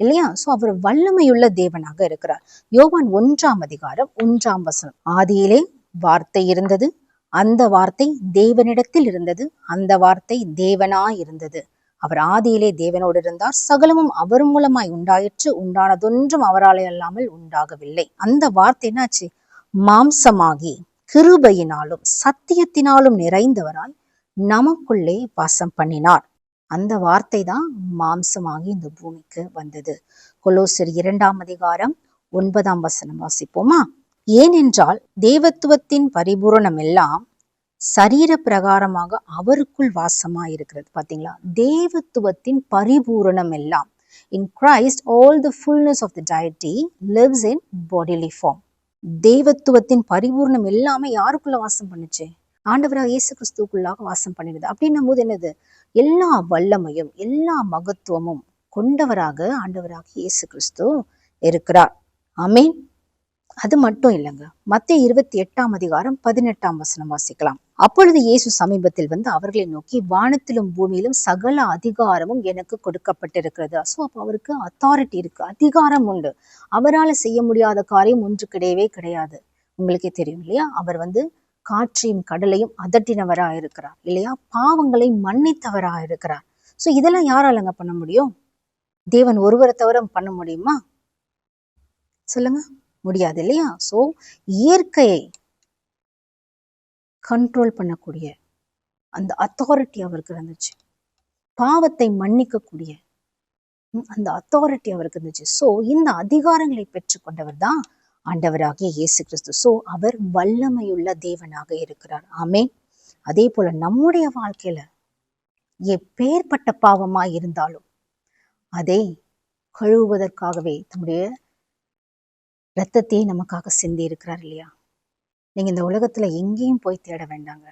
இல்லையா? சோ அவர் வல்லமையுள்ள தேவனாக இருக்கிறார். யோவான் 1:1 ஆதியிலே வார்த்தை இருந்தது, அந்த வார்த்தை தேவனிடத்தில் இருந்தது, அந்த வார்த்தை தேவனாய் இருந்தது, அவர் ஆதியிலே தேவனோடு இருந்தார், சகலமும் அவர் மூலமாய் உண்டாயிற்று, உண்டானதொன்றும் அவராலே அல்லாமல் உண்டாகவில்லை. அந்த வார்த்தை என்னாச்சு? மாம்சமாகி கிருபையினாலும் சத்தியத்தினாலும் நிறைந்தவராய் நமக்குள்ளே வாசம் பண்ணினார். அந்த வார்த்தை தான் மாம்சமாகி இந்த பூமிக்கு வந்தது. கொலோசியர் 2:9 வாசிப்போமா? ஏனென்றால் தேவத்துவத்தின் பரிபூரணம் எல்லாம் சரீர பிரகாரமாக அவருக்குள் வாசமா இருக்கிறது. பாத்தீங்களா? தேவத்துவத்தின் பரிபூரணம் எல்லாம், in Christ all the fullness of the deity lives in bodily form. தேவத்துவத்தின் பரிபூர்ணம் எல்லாமே யாருக்குள்ள வாசம் பண்ணுச்சு? ஆண்டவராக இயேசு கிறிஸ்துக்குள்ளாக வாசம் பண்ணிடுது. அப்படின்னும் போது என்னது? எல்லா வல்லமையும் எல்லா மகத்துவமும் கொண்டவராக ஆண்டவராக இயேசு கிறிஸ்து இருக்கிறார். ஆமென். அது மட்டும் இல்லைங்க, மத்தேயு 28:18 வாசிக்கலாம். அப்பொழுது இயேசு சமீபத்தில் வந்து அவர்களை நோக்கி, வானத்திலும் பூமியிலும் சகல அதிகாரமும் எனக்கு கொடுக்கப்பட்டிருக்கிறது. ஸோ அப்போ அவருக்கு அத்தாரிட்டி இருக்கு, அதிகாரம் உண்டு. அவரால் செய்ய முடியாத காரியம் ஒன்று கிடையவே கிடையாது. உங்களுக்கே தெரியும் இல்லையா? அவர் காற்றையும் கடலையும் அதட்டினவரா இருக்கிறார் இல்லையா? பாவங்களை மன்னித்தவரா இருக்கிறார். ஸோ இதெல்லாம் யாராலங்க பண்ண முடியும்? தேவன் ஒருவரை தவிர பண்ண முடியுமா? சொல்லுங்க, முடியாது இல்லையா? சோ இயற்கையை கண்ட்ரோல் பண்ணக்கூடிய அந்த அத்தாரிட்டி அவருக்கு இருந்துச்சு. பாவத்தை மன்னிக்கக்கூடிய அந்த அத்தாரிட்டி அவருக்கு இருந்துச்சு. சோ இந்த அதிகாரங்களை பெற்றுக்கொண்டவர் தான் ஆண்டவராகிய இயேசு கிறிஸ்து. சோ அவர் வல்லமையுள்ள தேவனாக இருக்கிறார். ஆமென். அதே போல நம்முடைய வாழ்க்கையில எப்பேற்பட்ட பாவமாய் இருந்தாலும் அதை கழுவுவதற்காகவே தம்முடைய இரத்தத்தை நமக்காக சிந்தி இருக்கிறார் இல்லையா? நீங்க இந்த உலகத்துல எங்கேயும் போய் தேட வேண்டாங்க.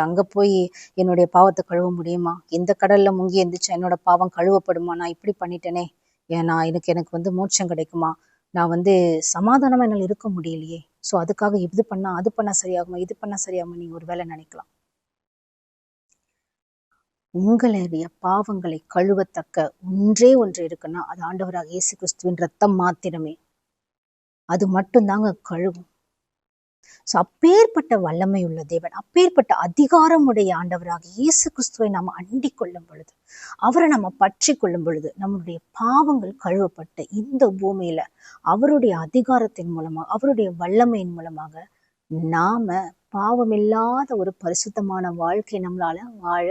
அங்க போய் என்னுடைய பாவத்தை கழுவ முடியுமா? இந்த கடல்ல முங்கி எந்திரிச்சா என்னோட பாவம் கழுவப்படுமா? நான் இப்படி பண்ணிட்டேனே, ஏன்னா எனக்கு மோட்சம் கிடைக்குமா? நான் சமாதானமா என்னால் இருக்க முடியலையே, சோ அதுக்காக இது பண்ணா அது பண்ணா சரியாகுமா, இது பண்ணா சரியாகுமா, நீங்க ஒரு வேலை நினைக்கலாம். உங்களுடைய பாவங்களை கழுவத்தக்க ஒன்றே ஒன்று இருக்குன்னா அது ஆண்டவராக இயேசு கிறிஸ்துவின் ரத்தம் மாத்திரமே. அது மட்டும்தாங்க கழுவும். அப்பேற்பட்ட வல்லமை உள்ள தேவன், அப்பேற்பட்ட அதிகாரமுடைய ஆண்டவராக இயேசு கிறிஸ்துவை நாம் அண்டிக் கொள்ளும் பொழுது, அவரை நம்ம பற்றி கொள்ளும் பொழுது, நம்மளுடைய பாவங்கள் கழுவப்பட்டு இந்த பூமியில அவருடைய அதிகாரத்தின் மூலமாக, அவருடைய வல்லமையின் மூலமாக நாம பாவமில்லாத ஒரு பரிசுத்தமான வாழ்க்கை நம்மளால வாழ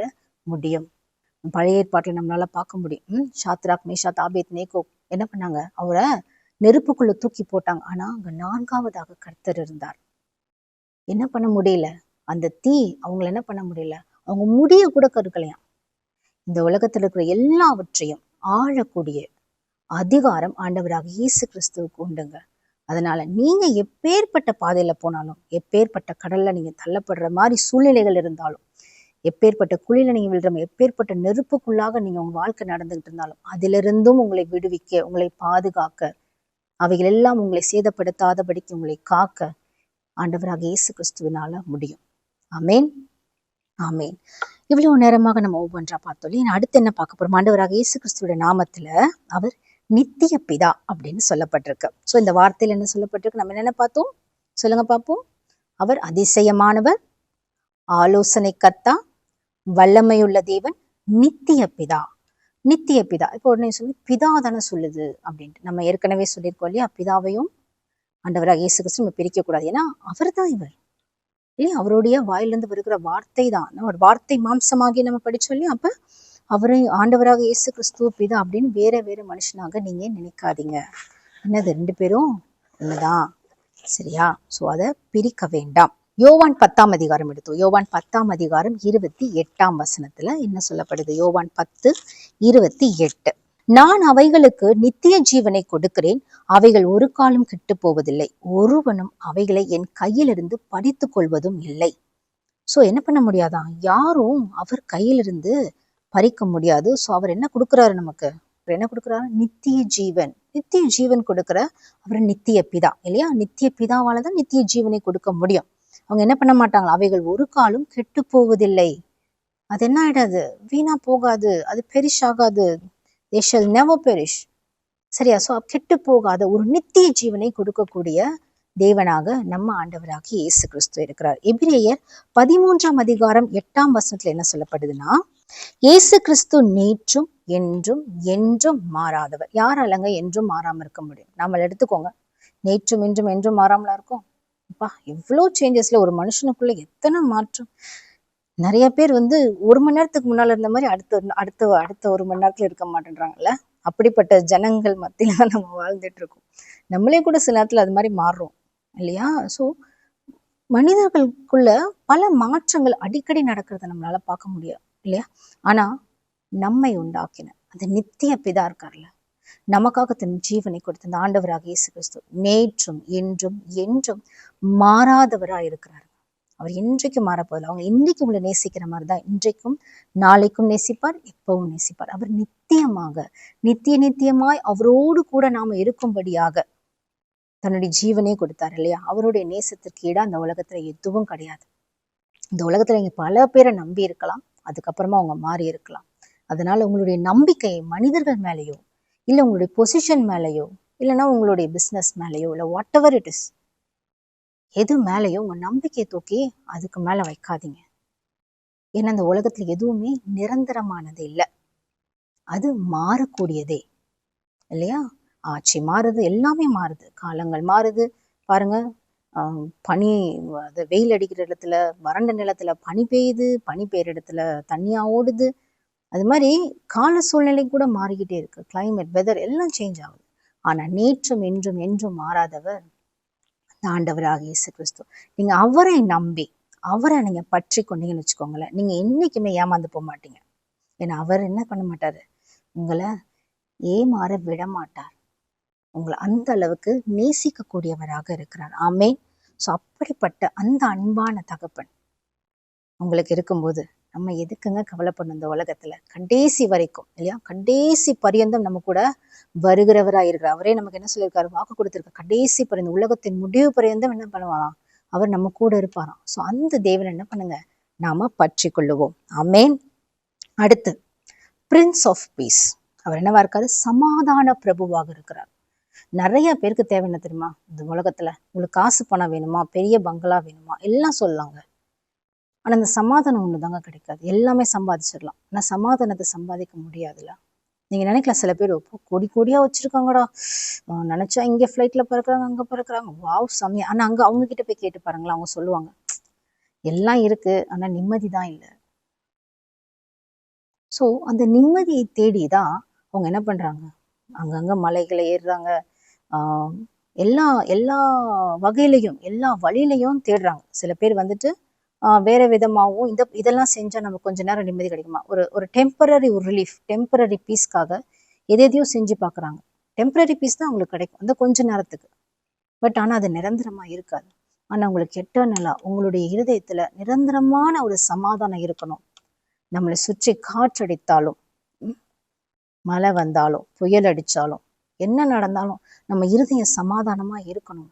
முடியும். பழைய ஏற்பாட்டில் நம்மளால பார்க்க முடியும். சாத்ராக், மேஷாக், ஆபேத்நேகோ என்ன பண்ணாங்க? அவரை நெருப்புக்குள்ள தூக்கி போட்டாங்க. ஆனா அங்க 4ஆவதாக கர்த்தர் இருந்தார். என்ன பண்ண முடியல? அந்த தீ அவங்களை என்ன பண்ண முடியல? அவங்க முடிய கூட கருக்கலையாம். இந்த உலகத்துல இருக்கிற எல்லாவற்றையும் ஆழக்கூடிய அதிகாரம் ஆண்டவராக இயேசு கிறிஸ்துவுக்கு உண்டுங்க. அதனால நீங்க எப்பேற்பட்ட பாதையில போனாலும், எப்பேற்பட்ட கடல்ல நீங்க தள்ளப்படுற மாதிரி சூழ்நிலைகள் இருந்தாலும், எப்பேற்பட்ட குழியில நீங்க விழுற, எப்பேற்பட்ட நெருப்புக்குள்ளாக நீங்க உங்க வாழ்க்கை நடந்துகிட்டு இருந்தாலும், அதிலிருந்தும் உங்களை விடுவிக்க, உங்களை பாதுகாக்க, அவைகள் எல்லாம் உங்களை சேதப்படுத்தாதபடிக்கு உங்களை காக்க ஆண்டவராக இயேசு கிறிஸ்துவினால முடியும். ஆமேன், ஆமேன். இவ்வளவு நேரமாக நம்ம ஒவ்வொன்றா பார்த்தோம். அடுத்து என்ன பார்க்க போறோம்? ஆண்டவராக இயேசு கிறிஸ்துவோட நாமத்துல அவர் நித்திய பிதா அப்படின்னு சொல்லப்பட்டிருக்கு. சோ இந்த வார்த்தையில என்ன சொல்லப்பட்டிருக்கு? நம்ம என்ன பார்த்தோம்? சொல்லுங்க பார்ப்போம். அவர் அதிசயமானவர், ஆலோசனை கர்த்தா, வல்லமையுள்ள தேவன், நித்திய பிதா. நித்திய பிதா. இப்போ உடனே சொல்லி பிதா தானே சொல்லுது அப்படின்ட்டு நம்ம ஏற்கனவே சொல்லியிருக்கோம் இல்லையா? பிதாவையும் ஆண்டவராக இயேசு கிறிஸ்து நம்ம பிரிக்க கூடாது. ஏன்னா அவர் தான் இவர் இல்லையா? அவருடைய வாயிலிருந்து வருகிற வார்த்தை தான். ஒரு வார்த்தை மாம்சமாகி நம்ம படிச்சோம் இல்லையா? அப்ப அவரை ஆண்டவராக இயேசு கிறிஸ்துவ பிதா அப்படின்னு வேற வேற மனுஷனாக நீங்க நினைக்காதீங்க. என்னது? 2 பேரும் ஒண்ணுதான். சரியா? சோ அதை பிரிக்க வேண்டாம். யோவான் 10ஆம் அதிகாரம் எடுத்தோம். யோவான் 10ஆம் அதிகாரம் 28ஆம் வசனத்துல என்ன சொல்லப்படுது? யோவான் 10:28. நான் அவைகளுக்கு நித்திய ஜீவனை கொடுக்கிறேன், அவைகள் ஒரு காலம் கெட்டு போவதில்லை, ஒருவனும் அவைகளை என் கையிலிருந்து பறித்து கொள்வதும் இல்லை. சோ என்ன பண்ண முடியாதான்? யாரும் அவர் கையிலிருந்து பறிக்க முடியாது. சோ அவர் என்ன கொடுக்குறாரு நமக்கு? அவர் என்ன கொடுக்குறாரு? நித்திய ஜீவன். நித்திய ஜீவன் கொடுக்கிற அவர் நித்திய பிதா இல்லையா? நித்திய பிதாவாலதான் நித்திய ஜீவனை கொடுக்க முடியும். அவங்க என்ன பண்ண மாட்டாங்களா? அவைகள் ஒரு காலம் கெட்டு போவதில்லை. அது என்ன ஆயிடாது? வீணா போகாது, அது பெரிஷ் ஆகாது. They shall never perish. சரியா? சோ கெட்டு போகாத ஒரு நித்திய ஜீவனை கொடுக்கக்கூடிய தேவனாக நம்ம ஆண்டவராக இயேசு கிறிஸ்து இருக்கிறார். எபிரேயர் 13ஆம் அதிகாரம் 8ஆம் வசனத்துல என்ன சொல்லப்படுதுன்னா, இயேசு கிறிஸ்து நேற்றும் என்றும் என்றும் மாறாதவர். யாராலங்க என்றும் மாறாம இருக்க முடியும்? நாம எடுத்துக்கோங்க, நேற்றும் இன்றும் என்றும் மாறாமலா இருக்கும். அப்பா, எவ்வளவு சேஞ்சஸ்ல ஒரு மனுஷனுக்குள்ள எத்தனை மாற்றம். நிறைய பேர் 1 மணி நேரத்துக்கு முன்னால இருந்த மாதிரி அடுத்த 1 மணி நேரத்துல இருக்க மாட்டேன்றாங்கல்ல. அப்படிப்பட்ட ஜனங்கள் மத்தியில தான் நம்ம வாழ்ந்துட்டு இருக்கோம். நம்மளே கூட சில நேரத்துல அது மாதிரி மாறுறோம் இல்லையா? சோ மனிதர்களுக்குள்ள பல மாற்றங்கள் அடிக்கடி நடக்கிறத நம்மளால பார்க்க முடியும் இல்லையா? ஆனா நம்மை உண்டாக்கின அந்த நித்திய பிதா இருக்கார்ல, நமக்காக தன் ஜீவனை கொடுத்த அந்த ஆண்டவராக இயேசு கிறிஸ்து நேற்றும் என்றும் என்றும் மாறாதவராக இருக்கிறார். அவர் இன்றைக்கும் மாறப்போதில்லை. அவங்க இன்னைக்கு உங்களை நேசிக்கிற மாதிரிதான் இன்றைக்கும் நாளைக்கும் நேசிப்பார், எப்பவும் நேசிப்பார். அவர் நித்தியமாக நித்தியமாய் அவரோடு கூட நாம இருக்கும்படியாக தன்னுடைய ஜீவனே கொடுத்தார் இல்லையா? அவருடைய நேசத்திற்கு ஈடா அந்த உலகத்துல எதுவும் கிடையாது. இந்த உலகத்துல நீங்க பல பேரை நம்பி இருக்கலாம், அதுக்கப்புறமா அவங்க மாறி இருக்கலாம். அதனால உங்களுடைய நம்பிக்கை மனிதர்கள் மேலேயோ, இல்ல உங்களுடைய பொசிஷன் மேலேயோ, இல்லைன்னா உங்களுடைய பிசினஸ் மேலேயோ, இல்ல வாட் எவர் இட் இஸ், எது மேலேயோ உங்க நம்பிக்கையை தூக்கி அதுக்கு மேல வைக்காதீங்க. ஏன்னா இந்த உலகத்துல எதுவுமே நிரந்தரமானது இல்லை, அது மாறக்கூடியதே இல்லையா? ஆட்சி மாறுது, எல்லாமே மாறுது, காலங்கள் மாறுது. பாருங்க, பனி, அது வெயில் அடிக்கிற இடத்துல வறண்ட நிலத்துல பனி பெய்யுது, பனி பெய்யுற இடத்துல தண்ணியா ஓடுது. அது மாதிரி கால சூழ்நிலை கூட மாறிக்கிட்டே இருக்கு. கிளைமேட், வெதர் எல்லாம் சேஞ்ச் ஆகுது. ஆனா நேற்றும் என்றும் என்றும் மாறாதவர் ஆண்டவராக இயேசு கிறிஸ்து. நீங்க அவரை நம்பி அவரை நீங்க பற்றி கொண்டீங்கன்னு வச்சுக்கோங்களேன், நீங்க என்னைக்குமே ஏமாந்து போக மாட்டீங்க. ஏன்னா அவர் என்ன பண்ண மாட்டாரு, உங்களை ஏமாற விட மாட்டார். உங்களை அந்த அளவுக்கு நேசிக்கக்கூடியவராக இருக்கிறார். ஆமென். ஸோ அப்படிப்பட்ட அந்த அன்பான தகப்பன் உங்களுக்கு இருக்கும்போது நம்ம எதுக்குங்க கவலைப்படணும் இந்த உலகத்துல? கடைசி வரைக்கும் இல்லையா, கடைசி பரியந்தம் நம்ம கூட வருகிறவரா இருக்கிறார். அவரே நமக்கு என்ன சொல்லியிருக்காரு, வாக்கு கொடுத்திருக்காரு, கடைசி பரியந்தம் உலகத்தின் முடிவு பரியந்தம் என்ன பண்ணுவாராம், அவர் நம்ம கூட இருப்பாராம். ஸோ அந்த தேவன் என்ன பண்ணுங்க, நாம பற்றி கொள்ளுவோம். ஆமென். அடுத்து பிரின்ஸ் ஆஃப் பீஸ். அவர் என்னவா இருக்காரு, சமாதான பிரபுவாக இருக்கிறார். நிறைய பேருக்கு தேவை என்ன தெரியுமா, இந்த உலகத்துல உங்களுக்கு காசு பணம் வேணுமா, பெரிய பங்களா வேணுமா, எல்லாம் சொல்லலாங்க. ஆனா அந்த சமாதானம் ஒண்ணுதாங்க கிடைக்காது. எல்லாமே சம்பாதிச்சிடலாம், ஆனா சமாதானத்தை சம்பாதிக்க முடியாதுல்ல. நீங்க நினைக்கலாம், சில பேர் கொடி கொடியா வச்சிருக்காங்கடா, நினைச்சா இங்க ஃபிளைட்ல பறக்குறாங்க, அங்க பறக்குறாங்க, வாவ் செம்மையா. ஆனா அங்க அவங்க கிட்ட போய் கேட்டு பாருங்களேன், அவங்க சொல்லுவாங்க எல்லாம் இருக்கு ஆனா நிம்மதி தான் இல்லை. ஸோ அந்த நிம்மதியை தேடிதான் அவங்க என்ன பண்றாங்க, அங்கங்க மலைகளை ஏறுறாங்க, ஆஹ் எல்லா எல்லா வகையிலையும் எல்லா வழியிலையும் தேடுறாங்க. சில பேர் வந்துட்டு வேற விதமாகவும் இதெல்லாம் செஞ்சா நமக்கு கொஞ்ச நேரம் நிம்மதி கிடைக்குமா, ஒரு ஒரு டெம்பரரி ஒரு ரிலீஃப், டெம்பரரி பீஸ்க்காக எதையும் செஞ்சு பார்க்குறாங்க. டெம்பரரி பீஸ் தான் அவங்களுக்கு கிடைக்கும் அந்த கொஞ்ச நேரத்துக்கு. பட் ஆனா அது நிரந்தரமா இருக்காது. ஆனா உங்களுக்கு எட்டர்னலா உங்களுடைய இருதயத்துல நிரந்தரமான ஒரு சமாதானம் இருக்கணும். நம்மளை சுற்றி காற்றடித்தாலும், மழை வந்தாலும், புயல் அடிச்சாலும், என்ன நடந்தாலும் நம்ம இருதயம் சமாதானமா இருக்கணும்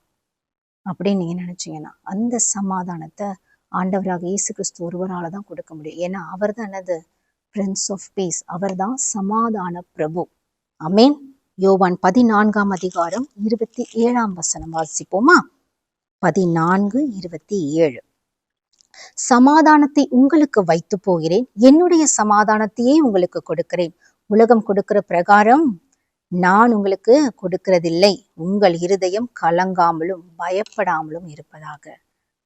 அப்படின்னு நீங்க நினைச்சீங்கன்னா, அந்த சமாதானத்தை ஆண்டவராக இயேசு கிறிஸ்து ஒருவரால தான் கொடுக்க முடியும். ஏன்னா அவர் தான் என்னது, பிரின்ஸ் ஆஃப் பீஸ். அவர் தான் சமாதான பிரபு. ஆமென். யோவான் 14:27 வாசிப்போமா? 14:27. சமாதானத்தை உங்களுக்கு வைத்து போகிறேன், என்னுடைய சமாதானத்தையே உங்களுக்கு கொடுக்கிறேன். உலகம் கொடுக்கிற பிரகாரம் நான் உங்களுக்கு கொடுக்கிறதில்லை. உங்கள் இருதயம் கலங்காமலும் பயப்படாமலும் இருப்பதாக.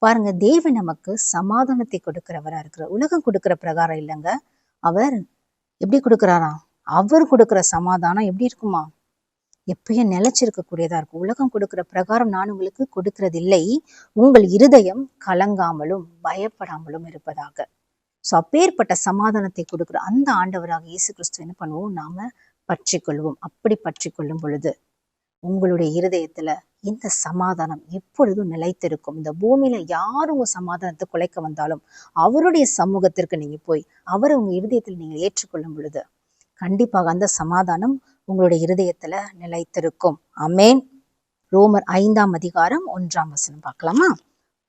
பாருங்க, தேவன் நமக்கு சமாதானத்தை கொடுக்கிறவரா இருக்கிறார். உலகம் கொடுக்கிற பிரகாரம் இல்லைங்க. அவர் எப்படி கொடுக்கிறாராம், அவர் கொடுக்கிற சமாதானம் எப்படி இருக்குமா, எப்பயும் நிலைச்சிருக்கக்கூடியதா இருக்கும். உலகம் கொடுக்கிற பிரகாரம் நான் உங்களுக்கு கொடுக்கிறதில்லை, உங்கள் இருதயம் கலங்காமலும் பயப்படாமலும் இருப்பதாக. ஸோ அப்பேற்பட்ட சமாதானத்தை கொடுக்குற அந்த ஆண்டவராக இயேசு கிறிஸ்து என்ன பண்ணுவோம், நாம பற்றி கொள்வோம். அப்படி பற்றி கொள்ளும் பொழுது உங்களுடைய இருதயத்துல இந்த சமாதானம் எப்பொழுதும் நிலைத்திருக்கும். இந்த பூமியில யாரும் உங்க சமாதானத்தை குலைக்க வந்தாலும் அவருடைய சமூகத்திற்கு நீங்க போய் அவரை உங்க இருதயத்தில் நீங்கள் ஏற்றுக்கொள்ளும் பொழுது கண்டிப்பாக அந்த சமாதானம் உங்களுடைய இருதயத்துல நிலைத்திருக்கும். ஆமென். ரோமர் 5:1 பார்க்கலாமா?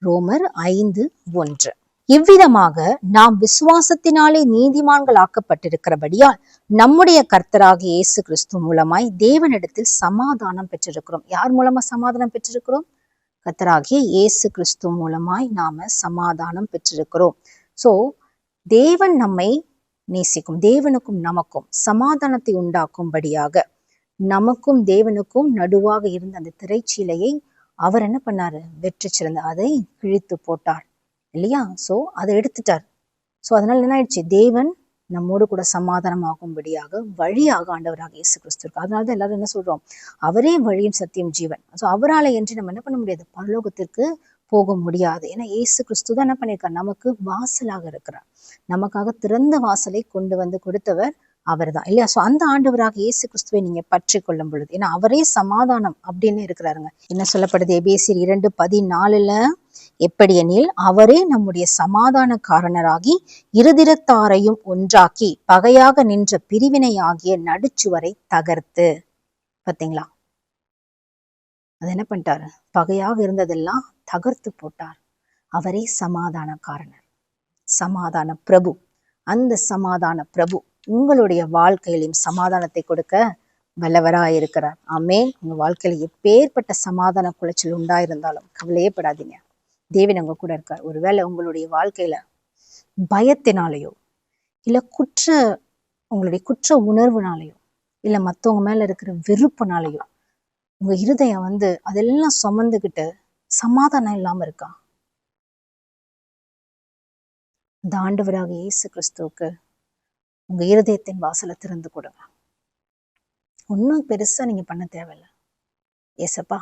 ரோமர் 5:1. இவ்விதமாக நாம் விசுவாசத்தினாலே நீதிமான்கள் ஆக்கப்பட்டிருக்கிறபடியால் நம்முடைய கர்த்தராகிய இயேசு கிறிஸ்து மூலமாய் தேவனிடத்தில் சமாதானம் பெற்றிருக்கிறோம். யார் மூலமா சமாதானம் பெற்றிருக்கிறோம்? கர்த்தராகிய இயேசு கிறிஸ்து மூலமாய் நாம சமாதானம் பெற்றிருக்கிறோம். சோ தேவன் நம்மை நேசிக்கும், தேவனுக்கும் நமக்கும் சமாதானத்தை உண்டாக்கும்படியாக நமக்கும் தேவனுக்கும் நடுவாக இருந்த அந்த திரைச்சீலையை அவர் என்ன பண்ணாரு, வெற்றி சிறந்த அதை கிழித்து போட்டார் இல்லையா? சோ அதை எடுத்துட்டார். சோ அதனால என்ன ஆயிடுச்சு, தேவன் நம்மோடு கூட சமாதானம் ஆகும்படியாக வழியாக ஆண்டவராக இயேசு கிறிஸ்து இருக்கு. அதனாலதான் எல்லாரும் என்ன சொல்றோம், அவரே வழியும் சத்தியம் ஜீவன். சோ அவரால என்று நம்ம என்ன பண்ண முடியாது, பரலோகத்திற்கு போக முடியாது. ஏன்னா இயேசு கிறிஸ்து தான் என்ன பண்ணியிருக்கார், நமக்கு வாசலாக இருக்கிறார். நமக்காக திறந்த வாசலை கொண்டு வந்து கொடுத்தவர் அவர் தான் இல்லையா? சோ அந்த ஆண்டவராக இயேசு கிறிஸ்துவை நீங்க பற்றி கொள்ளும் பொழுது, ஏன்னா அவரே சமாதானம் அப்படின்னு இருக்கிறாருங்க. என்ன சொல்லப்படுது, எபேசியர் 2:14, எப்படி எனில் அவரே நம்முடைய சமாதான காரணராகி இருதிரத்தாரையும் ஒன்றாக்கி பகையாக நின்ற பிரிவினை ஆகிய நடுச்சுவரை தகர்த்து. பாத்தீங்களா, அது என்ன பண்ணிட்டாரு, பகையாக இருந்ததெல்லாம் தகர்த்து போட்டார். அவரே சமாதான காரணர், சமாதான பிரபு. அந்த சமாதான பிரபு உங்களுடைய வாழ்க்கையிலும் சமாதானத்தை கொடுக்க வல்லவராயிருக்கிறார். ஆமென். உங்க வாழ்க்கையில எப்பேற்பட்ட சமாதான குலைச்சல் உண்டாயிருந்தாலும் கவலையே படாதீங்க, தேவன் உங்க கூட இருக்கார். ஒருவேளை உங்களுடைய வாழ்க்கையில பயத்தினாலேயோ இல்ல உங்களுடைய குற்ற உணர்வுனாலேயோ இல்ல மத்தவங்க மேல இருக்கிற வெறுப்புனாலேயோ உங்க இருதயம் அதெல்லாம் சுமந்துகிட்டு சமாதானம் இல்லாம இருக்கா, இந்த ஆண்டவராக இயேசு கிறிஸ்துவுக்கு உங்க இருதயத்தின் வாசலை திறந்து கொடுங்க. ஒன்னும் பெருசா நீங்க பண்ண தேவையில்லை. ஏசப்பா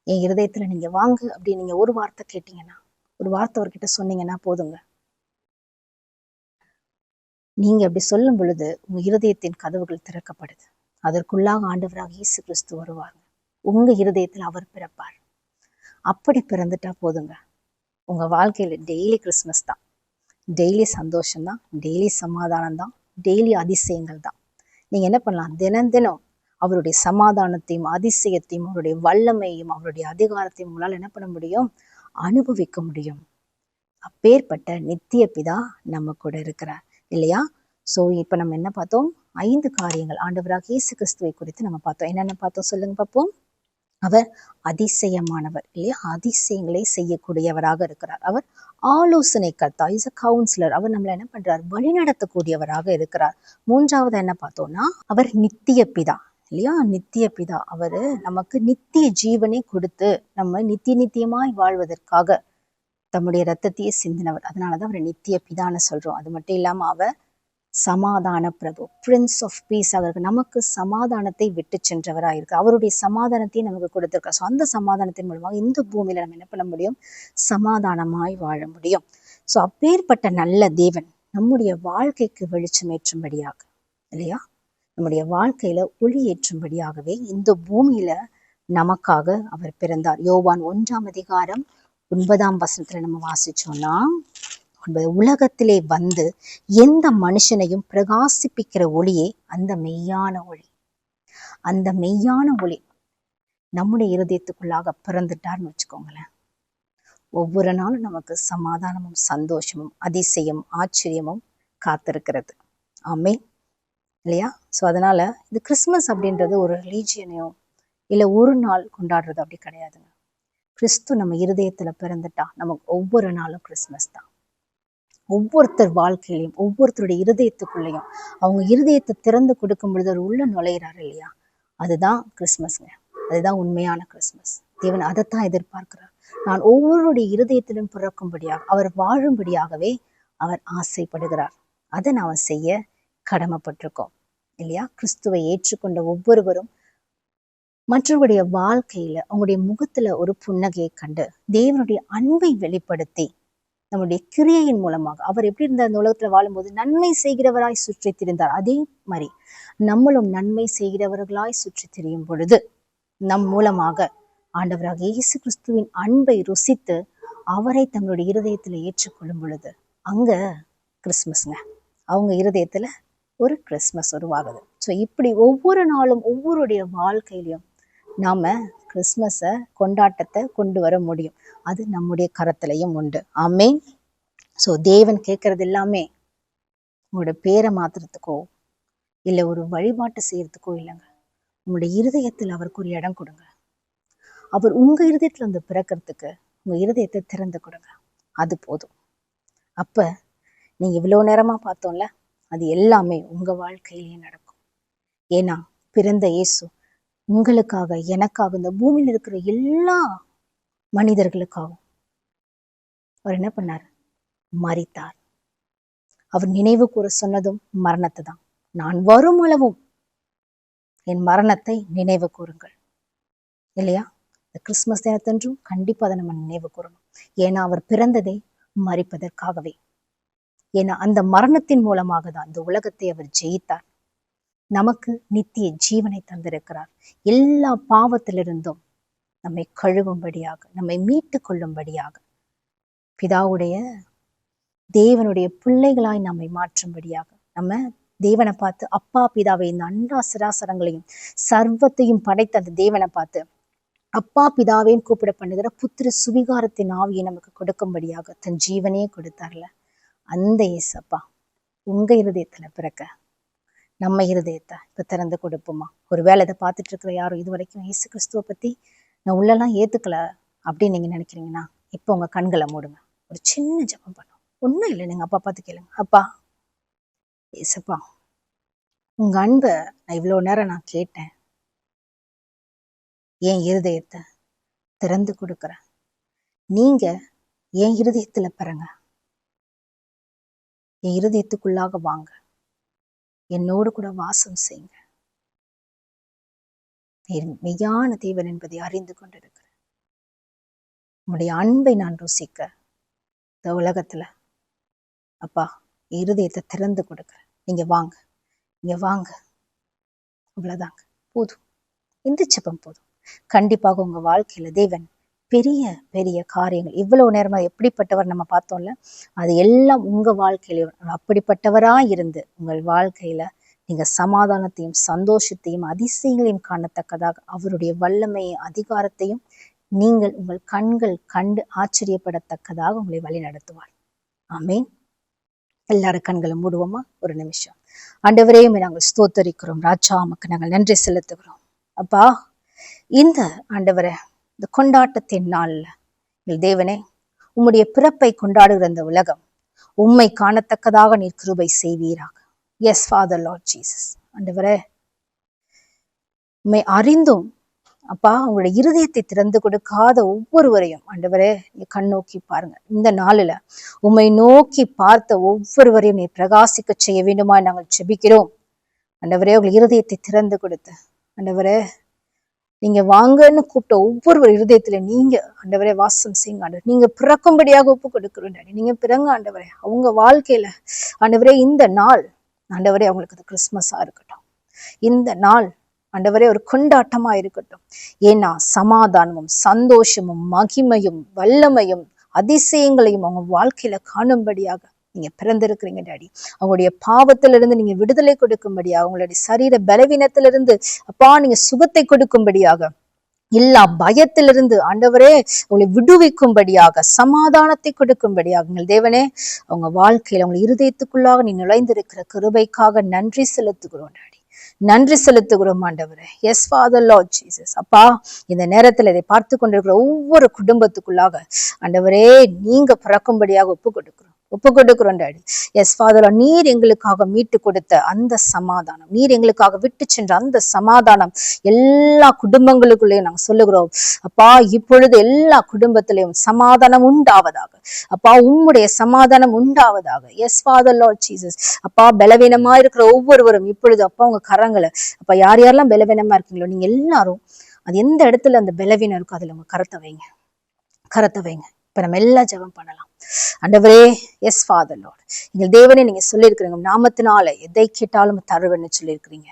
என் இருதயத்துல நீங்க வாங்க அப்படின்னு நீங்க ஒரு வார்த்தை கேட்டீங்கன்னா ஒரு வார்த்தை அவர்கிட்ட சொன்னீங்கன்னா போதுங்க. நீங்க அப்படி சொல்லும் பொழுது உங்க இருதயத்தின் கதவுகள் திறக்கப்படுது. அதற்குள்ளாக ஆண்டவராக இயேசு கிறிஸ்து வருவாங்க. உங்க இருதயத்தில் அவர் பிறப்பார். அப்படி பிறந்துட்டா போதுங்க. உங்க வாழ்க்கையில டெய்லி கிறிஸ்மஸ் தான், டெய்லி சந்தோஷம் தான், டெய்லி சமாதானம் தான், டெய்லி அதிசயங்கள் தான். நீங்க என்ன பண்ணலாம், தினம் தினம் அவருடைய சமாதானத்தையும் அதிசயத்தையும் அவருடைய வல்லமையும் அவருடைய அதிகாரத்தையும் உங்களால் என்ன பண்ண முடியும், அனுபவிக்க முடியும். அப்பேற்பட்ட நித்திய பிதா நம்ம கூட இருக்கிறார் இல்லையா? சோ இப்ப நம்ம என்ன பார்த்தோம், 5 காரியங்கள் ஆண்டவராக இயேசு கிறிஸ்துவை குறித்து நம்ம பார்த்தோம். என்னென்ன பார்த்தோம் சொல்லுங்க பார்ப்போம். அவர் அதிசயமானவர் இல்லையா? அதிசயங்களை செய்யக்கூடியவராக இருக்கிறார். அவர் ஆலோசனை கர்த்தா, இஸ் அ கவுன்சிலர். அவர் நம்மளை என்ன பண்றார், வழிநடத்தக்கூடியவராக இருக்கிறார். மூன்றாவது என்ன பார்த்தோம்னா, அவர் நித்திய பிதா இல்லையா? நித்திய பிதா. அவரு நமக்கு நித்திய ஜீவனை கொடுத்து நம்ம நித்தியமாய் வாழ்வதற்காக தம்முடைய ரத்தத்தையே சிந்தினவர். அதனாலதான் அவரை நித்திய பிதான்னு சொல்றோம். அது மட்டும் இல்லாம அவர் சமாதான பிரபு, பிரின்ஸ் ஆஃப் பீஸ். அவருக்கு நமக்கு சமாதானத்தை விட்டு சென்றவராக இருக்கு. அவருடைய சமாதானத்தையும் நமக்கு கொடுத்திருக்கார். ஸோ அந்த சமாதானத்தின் மூலமாக இந்த பூமியில நம்ம என்ன பண்ண முடியும், சமாதானமாய் வாழ முடியும். ஸோ அப்பேற்பட்ட நல்ல தேவன் நம்முடைய வாழ்க்கைக்கு வெளிச்சமேற்றும்படியாக இல்லையா, நம்முடைய வாழ்க்கையில ஒளி ஏற்றும்படியாகவே இந்த பூமியில நமக்காக அவர் பிறந்தார். யோவான் 1:9 நம்ம வாசிச்சோம்னா, உலகத்திலே வந்து எந்த மனுஷனையும் பிரகாசிப்பிக்கிற ஒளியே அந்த மெய்யான ஒளி. அந்த மெய்யான ஒளி நம்முடைய இருதயத்துக்குள்ளாக பிறந்துட்டார்னு வச்சுக்கோங்களேன், ஒவ்வொரு நாளும் நமக்கு சமாதானமும் சந்தோஷமும் அதிசயம் ஆச்சரியமும் காத்திருக்கிறது. ஆமே இல்லையா? ஸோ அதனால இது கிறிஸ்மஸ் அப்படின்றது ஒரு ரிலீஜியனையோ இல்லை ஒரு நாள் கொண்டாடுறது அப்படி கிடையாதுங்க. கிறிஸ்து நம்ம இருதயத்துல பிறந்துட்டா நமக்கு ஒவ்வொரு நாளும் கிறிஸ்மஸ் தான். ஒவ்வொருத்தர் வாழ்க்கையிலையும் ஒவ்வொருத்தருடைய இருதயத்துக்குள்ளேயும் அவங்க இருதயத்தை திறந்து கொடுக்கும் பொழுது அவர் உள்ள நுழையிறாரு இல்லையா, அதுதான் கிறிஸ்மஸ்ங்க. அதுதான் உண்மையான கிறிஸ்மஸ். தேவன் அதைத்தான் எதிர்பார்க்கிறார். நான் ஒவ்வொருடைய இருதயத்திலும் பிறக்கும்படியாக அவர் வாழும்படியாகவே அவர் ஆசைப்படுகிறார். அதை நாம் செய்ய கடமைப்பட்டிருக்கோம் இல்லையா? கிறிஸ்துவை ஏற்றுக்கொண்ட ஒவ்வொருவரும் மற்றவருடைய வாழ்க்கையில அவங்களுடைய முகத்துல ஒரு புன்னகையை கண்டு தேவனுடைய அன்பை வெளிப்படுத்தி நம்முடைய கிரியையின் மூலமாக, அவர் எப்படி இருந்தார் இந்த உலகத்துல வாழும்போது, நன்மை செய்கிறவராய் சுற்றி திரிந்தார். அதே மாதிரி நம்மளும் நன்மை செய்கிறவர்களாய் சுற்றி திரியும் பொழுது நம் மூலமாக ஆண்டவராக இயேசு கிறிஸ்துவின் அன்பை ருசித்து அவரை தங்களுடைய இருதயத்துல ஏற்றுக்கொள்ளும் பொழுது அங்க கிறிஸ்மஸ்ங்க, அவங்க இருதயத்துல ஒரு கிறிஸ்மஸ் உருவாகுது. ஸோ இப்படி ஒவ்வொரு நாளும் ஒவ்வொருடைய வாழ்க்கையிலையும் நாம கிறிஸ்மஸ கொண்டாட்டத்தை கொண்டு வர முடியும். அது நம்முடைய கரத்திலையும் உண்டு. ஆமேன். ஸோ தேவன் கேட்கறது எல்லாமே உங்களோட பேரை மாத்துறதுக்கோ இல்லை ஒரு வழிபாட்டு செய்யறதுக்கோ இல்லைங்க. உங்களுடைய இருதயத்தில் அவருக்கு ஒரு இடம் கொடுங்க. அவர் உங்க இருதயத்துல வந்து பிறக்கிறதுக்கு உங்க இருதயத்தை திறந்து கொடுங்க. அது போதும். அப்ப நீங்க இவ்வளவு நேரமா பார்த்தோம்ல, அது எல்லாமே உங்க வாழ்க்கையிலேயே நடக்கும். ஏன்னா பிறந்த இயேசு உங்களுக்காக எனக்காக இந்த பூமியில் இருக்கிற எல்லா மனிதர்களுக்காகவும் அவர் என்ன பண்ணார், மரித்தார். அவர் நினைவு கூற சொன்னதும் மரணத்தை தான். நான் வரும் அளவும் என் மரணத்தை நினைவு கூறுங்கள் இல்லையா? இந்த கிறிஸ்துமஸ் தினத்தன்றும் கண்டிப்பா அதை நம்ம நினைவு கூறணும். ஏன்னா அவர் பிறந்ததே மரிப்பதற்காகவே. ஏன்னா அந்த மரணத்தின் மூலமாக தான் இந்த உலகத்தை அவர் ஜெயித்தார். நமக்கு நித்திய ஜீவனை தந்திருக்கிறார். எல்லா பாவத்திலிருந்தும் நம்மை கழுவும்படியாக, நம்மை மீட்டு கொள்ளும்படியாக, பிதாவுடைய தேவனுடைய பிள்ளைகளாய் நம்மை மாற்றும்படியாக, நம்ம தேவனை பார்த்து அப்பா பிதாவை, இந்த அண்டா சராசரங்களையும் சர்வத்தையும் படைத்த அந்த தேவனை பார்த்து அப்பா பிதாவேன்னு கூப்பிட பண்ணுகிற புத்திர சுவிகாரத்தின் ஆவியை நமக்கு கொடுக்கும்படியாக தன் ஜீவனையே கொடுத்தார்ல, அந்த ஏசப்பா உங்க இருதயத்துல பிறக்க நம்ம இருதயத்தை இப்ப திறந்து கொடுப்போமா? ஒருவேளை இதை பார்த்துட்டு இருக்கிற யாரும் இது வரைக்கும் இயேசு கிறிஸ்துவை பத்தி நான் உள்ளெல்லாம் ஏத்துக்கல அப்படின்னு நீங்க நினைக்கிறீங்கன்னா, இப்போ உங்க கண்களை மூடுங்க. ஒரு சின்ன ஜெபம் பண்ணும். ஒன்றும் இல்லை, நீங்க அப்பா பார்த்து கேளுங்க. அப்பா ஏசப்பா, உங்க அன்பை நான் இவ்வளவு நேரம் நான் கேட்டேன். என் இருதயத்தை திறந்து கொடுக்குறேன். நீங்க என் இருதயத்துல பிறங்க. என் இருதயத்துக்குள்ளாக வாங்க. என்னோடு கூட வாசம் செய்யுங்க. மெய்யான தேவன் என்பதை அறிந்து கொண்டிருக்கிறேன். உங்களுடைய அன்பை நான் ருசிக்க இந்த உலகத்துல அப்பா இருதயத்தை திறந்து கொடுக்குறேன். நீங்க வாங்க, நீங்க வாங்க. அவ்வளவுதாங்க, போதும். இந்த ஜெபம் போதும். கண்டிப்பாக உங்க வாழ்க்கையில தேவன் பெரிய பெரிய காரியங்கள், இவ்வளவு நேரமா எப்படிப்பட்டவர் நம்ம பார்த்தோம்ல, அது எல்லாம் உங்க வாழ்க்கையில அப்படிப்பட்டவரா இருந்து உங்கள் வாழ்க்கையில நீங்க சமாதானத்தையும் சந்தோஷத்தையும் அதிசயங்களையும் காணத்தக்கதாக அவருடைய வல்லமையும் அதிகாரத்தையும் நீங்கள் உங்கள் கண்கள் கண்டு ஆச்சரியப்படத்தக்கதாக உங்களை வழி நடத்துவார். ஆமேன். எல்லாரும் கண்களை மூடுவோமா? ஒரு நிமிஷம். ஆண்டவரே, நாங்கள் ஸ்தோத்தரிக்கிறோம் ராஜா, உமக்கு நாங்கள் நன்றி செலுத்துகிறோம். அப்பா, இந்த ஆண்டவரே, இந்த கொண்டாட்டத்தின் நாள்ல எங்கள் தேவனே, உம்முடைய பிறப்பை கொண்டாடுகிற இந்த உலகம் உம்மை காணத்தக்கதாக நீர் கிருபை செய்வீராக. Yes father Lord Jesus. ஆண்டவரே, உம்மை அறிந்தும் அப்பா உங்களுடைய இருதயத்தை திறந்து கொடுக்காத ஒவ்வொருவரையும் ஆண்டவரே நீ கண் நோக்கி பாருங்க. இந்த நாளில உம்மை நோக்கி பார்த்த ஒவ்வொருவரையும் நீ பிரகாசிக்க செய்ய வேண்டுமா நாங்கள் செபிக்கிறோம். ஆண்டவரே, உங்கள் இருதயத்தை திறந்து கொடுத்து ஆண்டவரே நீங்க வாங்கன்னு கூப்பிட்ட ஒவ்வொரு இருதயத்துல நீங்க ஆண்டவரே வாசம் செய்யுங்க. ஆண்டவர், நீங்க பிறக்கும்படியாக ஒப்பு கொடுக்கிறோம். நீங்க பிறங்க ஆண்டவரே அவங்க வாழ்க்கையில ஆண்டவரே இந்த நாள் ஆண்டவரே அவங்களுக்கு அது கிறிஸ்துமஸா இருக்கட்டும். இந்த நாள் ஆண்டவரே ஒரு கொண்டாட்டமா இருக்கட்டும். ஏன்னா சமாதானமும் சந்தோஷமும் மகிமையும் வல்லமையும் அதிசயங்களையும் அவங்க வாழ்க்கையில காணும்படியாக நீங்க பிறந்திருக்கிறீங்க டாடி. அவங்களுடைய பாவத்திலிருந்து நீங்க விடுதலை கொடுக்கும்படியாக, அவங்களுடைய சரீர பலவீனத்திலிருந்து அப்பா நீங்க சுகத்தை கொடுக்கும்படியாக, எல்லா பயத்திலிருந்து ஆண்டவரே அவங்களை விடுவிக்கும்படியாக, சமாதானத்தை கொடுக்கும்படியாக எங்கள் தேவனே அவங்க வாழ்க்கையில அவங்க இருதயத்துக்குள்ளாக நீ நுழைந்திருக்கிற கிருபைக்காக நன்றி செலுத்துகிறோம் டாடி. நன்றி செலுத்துகிறோம் ஆண்டவரே. Yes father Lord Jesus. அப்பா, இந்த நேரத்துல இதை பார்த்து கொண்டிருக்கிற ஒவ்வொரு குடும்பத்துக்குள்ளாக ஆண்டவரே நீங்க பிறக்கும்படியாக ஒப்பு கொடுக்கிறோம் டாடி. எஸ் ஃபாதர், நீர் எங்களுக்காக மீட்டு கொடுத்த அந்த சமாதானம், நீர் எங்களுக்காக விட்டு சென்ற அந்த சமாதானம் எல்லா குடும்பங்களுக்குள்ளேயும் நாங்க சொல்லுகிறோம். அப்பா, இப்பொழுது எல்லா குடும்பத்திலையும் சமாதானம் உண்டாவதாக. அப்பா, உம்முடைய சமாதானம் உண்டாவதாக. Yes father Lord Jesus. அப்பா, பலவீனமா இருக்கிற ஒவ்வொருவரும் இப்பொழுது அப்பா உங்க கரங்களை அப்பா யார் யாரெல்லாம் பலவீனமா இருக்கீங்களோ நீங்க எல்லாரும் அது எந்த இடத்துல அந்த பலவீனம் இருக்கோ அதுல உங்க கரத்தை வைங்க. இப்ப நம்ம எல்லாம் ஜெபம் பண்ணலாம். ஆண்டவரே, எஸ் ஃபாதர் லார்ட், எங்கள் தேவனே நீங்க சொல்லியிருக்கிறீங்க நாமத்தினால எதை கேட்டாலும் தருவேன்னு சொல்லியிருக்கிறீங்க.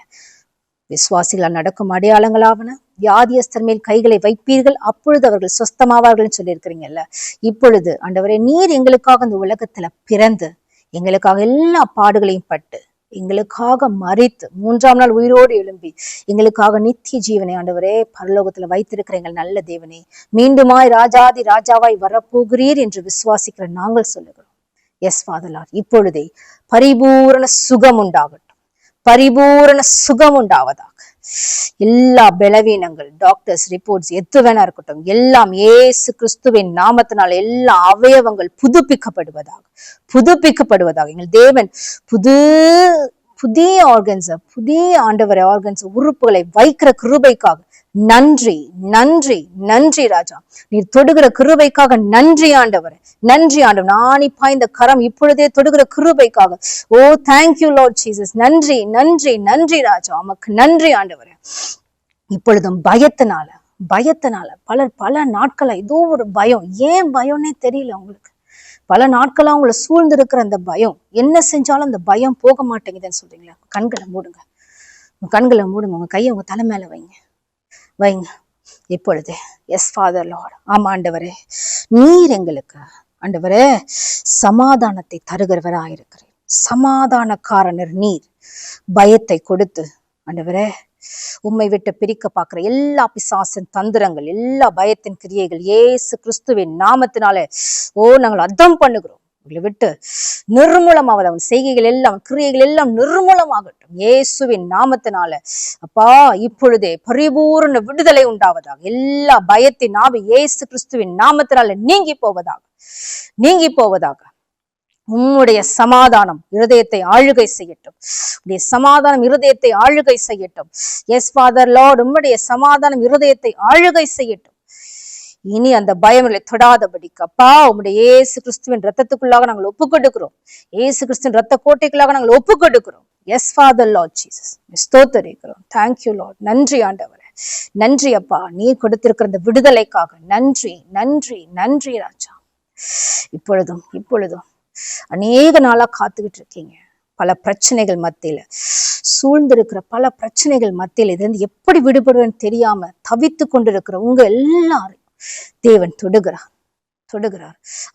விசுவாசிகளால் நடக்கும் அடையாளங்களாவன, வியாதியஸ்தர் மேல் கைகளை வைப்பீர்கள் அப்பொழுது அவர்கள் சொஸ்தமாவார்கள் சொல்லியிருக்கிறீங்கல்ல. இப்பொழுது ஆண்டவரே நீர் எங்களுக்காக இந்த உலகத்துல பிறந்து எங்களுக்காக எல்லா பாடுகளையும் பட்டு எங்களுக்காக மரித்து 3ஆம் நாள் உயிரோடு எழும்பி எங்களுக்காக நித்திய ஜீவனை ஆண்டவரே பரலோகத்துல வைத்திருக்கிற எங்கள் நல்ல தேவனே, மீண்டுமாய் ராஜாதி ராஜாவாய் வரப்போகிறீர் என்று விசுவாசிக்கிற நாங்கள் சொல்லுகிறோம். எஸ் ஃபாதர் லார்ட், இப்பொழுதே பரிபூரண சுகம் உண்டாவதாக. எல்லா பலவீனங்கள், டாக்டர்ஸ் ரிப்போர்ட்ஸ் எது வேணா இருக்கட்டும், எல்லாம் இயேசு கிறிஸ்துவின் நாமத்தினால் எல்லா அவயவங்கள் புதுப்பிக்கப்படுவதாக. எங்கள் தேவன் புதிய ஆர்கன்ஸ், புதிய ஆண்டவரை ஆர்கன்ஸ் உறுப்புகளை வைக்கிற கிருபைக்காக நன்றி ராஜா. நீர் தொடுகிற கிருபைக்காக நன்றி ஆண்டவர். நாணிப்பா இந்த கரம் இப்பொழுதே தொடுகிற கிருபைக்காக ஓ தேங்க்யூ லார்ட் ஜீசஸ். நன்றி ராஜா, உமக்கு நன்றி ஆண்டவர். இப்பொழுதும் பயத்தினால பல நாட்களா ஏதோ ஒரு பயம், ஏன் பயம்னே தெரியல அவங்களுக்கு. பல நாட்களா அவங்களை சூழ்ந்து இருக்கிற அந்த பயம், என்ன செஞ்சாலும் அந்த பயம் போக மாட்டேங்குதுன்னு சொல்றீங்களா? கண்களை மூடுங்க, உங்க கையை உங்க தலை மேல வைங்க இப்பொழுது. எஸ் ஃபாதர் லார்ட், ஆமா ஆண்டவரே, நீர் எங்களுக்கு ஆண்டவரே சமாதானத்தை தருகிறவராயிருக்கிறேன். சமாதானக்காரனர் நீர். பயத்தை கொடுத்து ஆண்டவரே உம்மை விட்டு பிரிக்க பார்க்கிற எல்லா பிசாசின் தந்திரங்கள், எல்லா பயத்தின் கிரியைகள் இயேசு கிறிஸ்துவின் நாமத்தினாலே நாங்கள் அர்த்தம் பண்ணுகிறோம். உங்களை விட்டு நிர்மூலமாவது அவன் செய்கைகள் எல்லாம் கிரியைகள் எல்லாம் நிர்மூலமாகட்டும் இயேசுவின் நாமத்தினால. அப்பா, இப்பொழுதே பரிபூர்ண விடுதலை உண்டாவதாக. எல்லா பயத்தின் ஆவி இயேசு கிறிஸ்துவின் நாமத்தினால நீங்கி போவதாக. உம்முடைய சமாதானம் இருதயத்தை ஆளுகை செய்யட்டும். எஸ் ஃபாதர் லார்ட், உம்முடைய சமாதானம் இருதயத்தை ஆளுகை செய்யட்டும். இனி அந்த பயங்களை தொடாதபடிக்கு அப்பா உம்முடைய இயேசு கிறிஸ்துவின் ரத்தத்துக்குள்ளாக நாங்கள் ஒப்புக்கொடுக்கிறோம். இயேசு கிறிஸ்துவின் ரத்த கோட்டைக்குள்ளாக நாங்கள் ஒப்புக்கொடுக்கிறோம். எஸ் ஃபாதர் லார்ட் ஜீசஸ், ஸ்தோத்திரிக்கிறோம். Thank you Lord. நன்றி ஆண்டவரே, நன்றி அப்பா, நீர் கொடுத்திருக்கிற இந்த விடுதலைக்காக நன்றி ராஜா. இப்பொழுதும் இப்பொழுதும் அநேக நாளா காத்துக்கிட்டு இருக்கீங்க. பல பிரச்சனைகள் மத்தியில, சூழ்ந்திருக்கிற பல பிரச்சனைகள் மத்தியில இருந்து எப்படி விடுபடுவேன்னு தெரியாம தவித்து கொண்டிருக்கிற உங்க எல்லாரும் தேவன் தொடுகிறார்.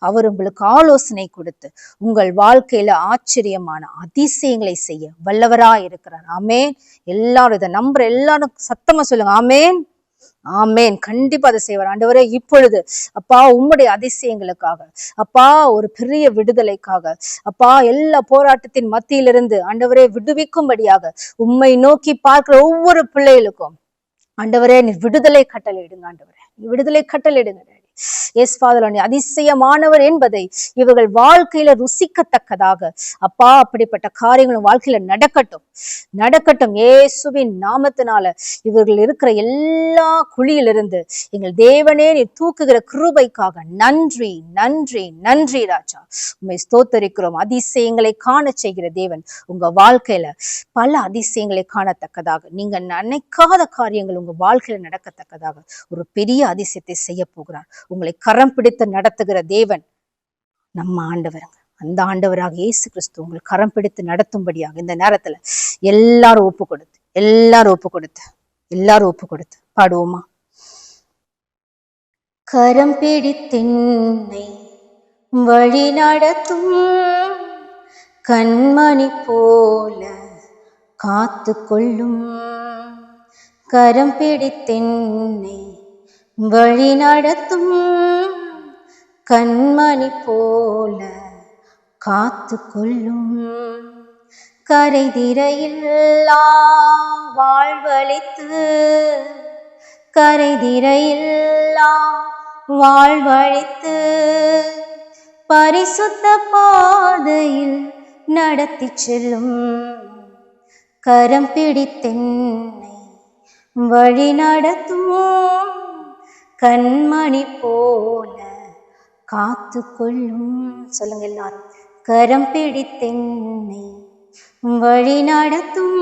அவர் உங்களுக்கு ஆலோசனை கொடுத்து உங்கள் வாழ்க்கையில ஆச்சரியமான அதிசயங்களை செய்ய வல்லவராய் இருக்கிறார். ஆமேன். எல்லாரும் இதை நம்புற எல்லாரும் சத்தமா சொல்லுங்க, ஆமேன், ஆமேன். கண்டிப்பா அதை செய்வார். ஆண்டவரே, இப்பொழுது அப்பா உம்முடைய அதிசயங்களுக்காக, அப்பா ஒரு பெரிய விடுதலைக்காக, அப்பா எல்லா போராட்டத்தின் மத்தியிலிருந்து ஆண்டவரே விடுவிக்கும்படியாக உம்மை நோக்கி பார்க்கிற ஒவ்வொரு பிள்ளைகளுக்கும் ஆண்டவரே நீ விடுதலை கட்டளையிடுங்க. ஆண்டவரே நீ விடுதலை கட்டளையிடுங்க. எஸ் ஃபாதர், அதிசயமானவர் என்பதை இவர்கள் வாழ்க்கையில ருசிக்கத்தக்கதாக அப்பா அப்படிப்பட்ட காரியங்களும் வாழ்க்கையில நடக்கட்டும். இயேசுவின் நாமத்தினால இவர்கள் இருக்கிற எல்லா குழியிலிருந்து எங்கள் தேவனே நீ தூக்குகிற கிருபைக்காக நன்றி நன்றி நன்றி ராஜா. உண்மை ஸ்தோத்தரிக்கிறோம். அதிசயங்களை காண செய்கிற தேவன் உங்க வாழ்க்கையில பல அதிசயங்களை காணத்தக்கதாக, நீங்க நினைக்காத காரியங்கள் உங்க வாழ்க்கையில நடக்கத்தக்கதாக ஒரு பெரிய அதிசயத்தை செய்ய போகிறார். உங்களை கரம் பிடித்து நடத்துகிற தேவன் நம்ம ஆண்டவருங்க. அந்த ஆண்டவராக இயேசு கிறிஸ்து உங்களை கரம் பிடித்து நடத்தும்படியாக இந்த நேரத்துல எல்லாரும் ஒப்பு கொடுத்து பாடுவோமா? கரம் பிடித்தென்னை வழி நடத்தும் கண்மணி போல காத்து கொள்ளும், கரம் பிடித்தென்னை வழி நடத்தும் கண்மணி போல காத்து கொள்ளும், கரைதிரையில்லா வாழ்வழித்து பரிசுத்த பாதையில் நடத்தி செல்லும், கரம் பிடித்தென்னை வழி நடத்தும் கண்மணி போல காத்து கொள்ளும். சொல்லுங்க எல்லாரும், கரம் பிடித்தென்னை வழி நடத்தும்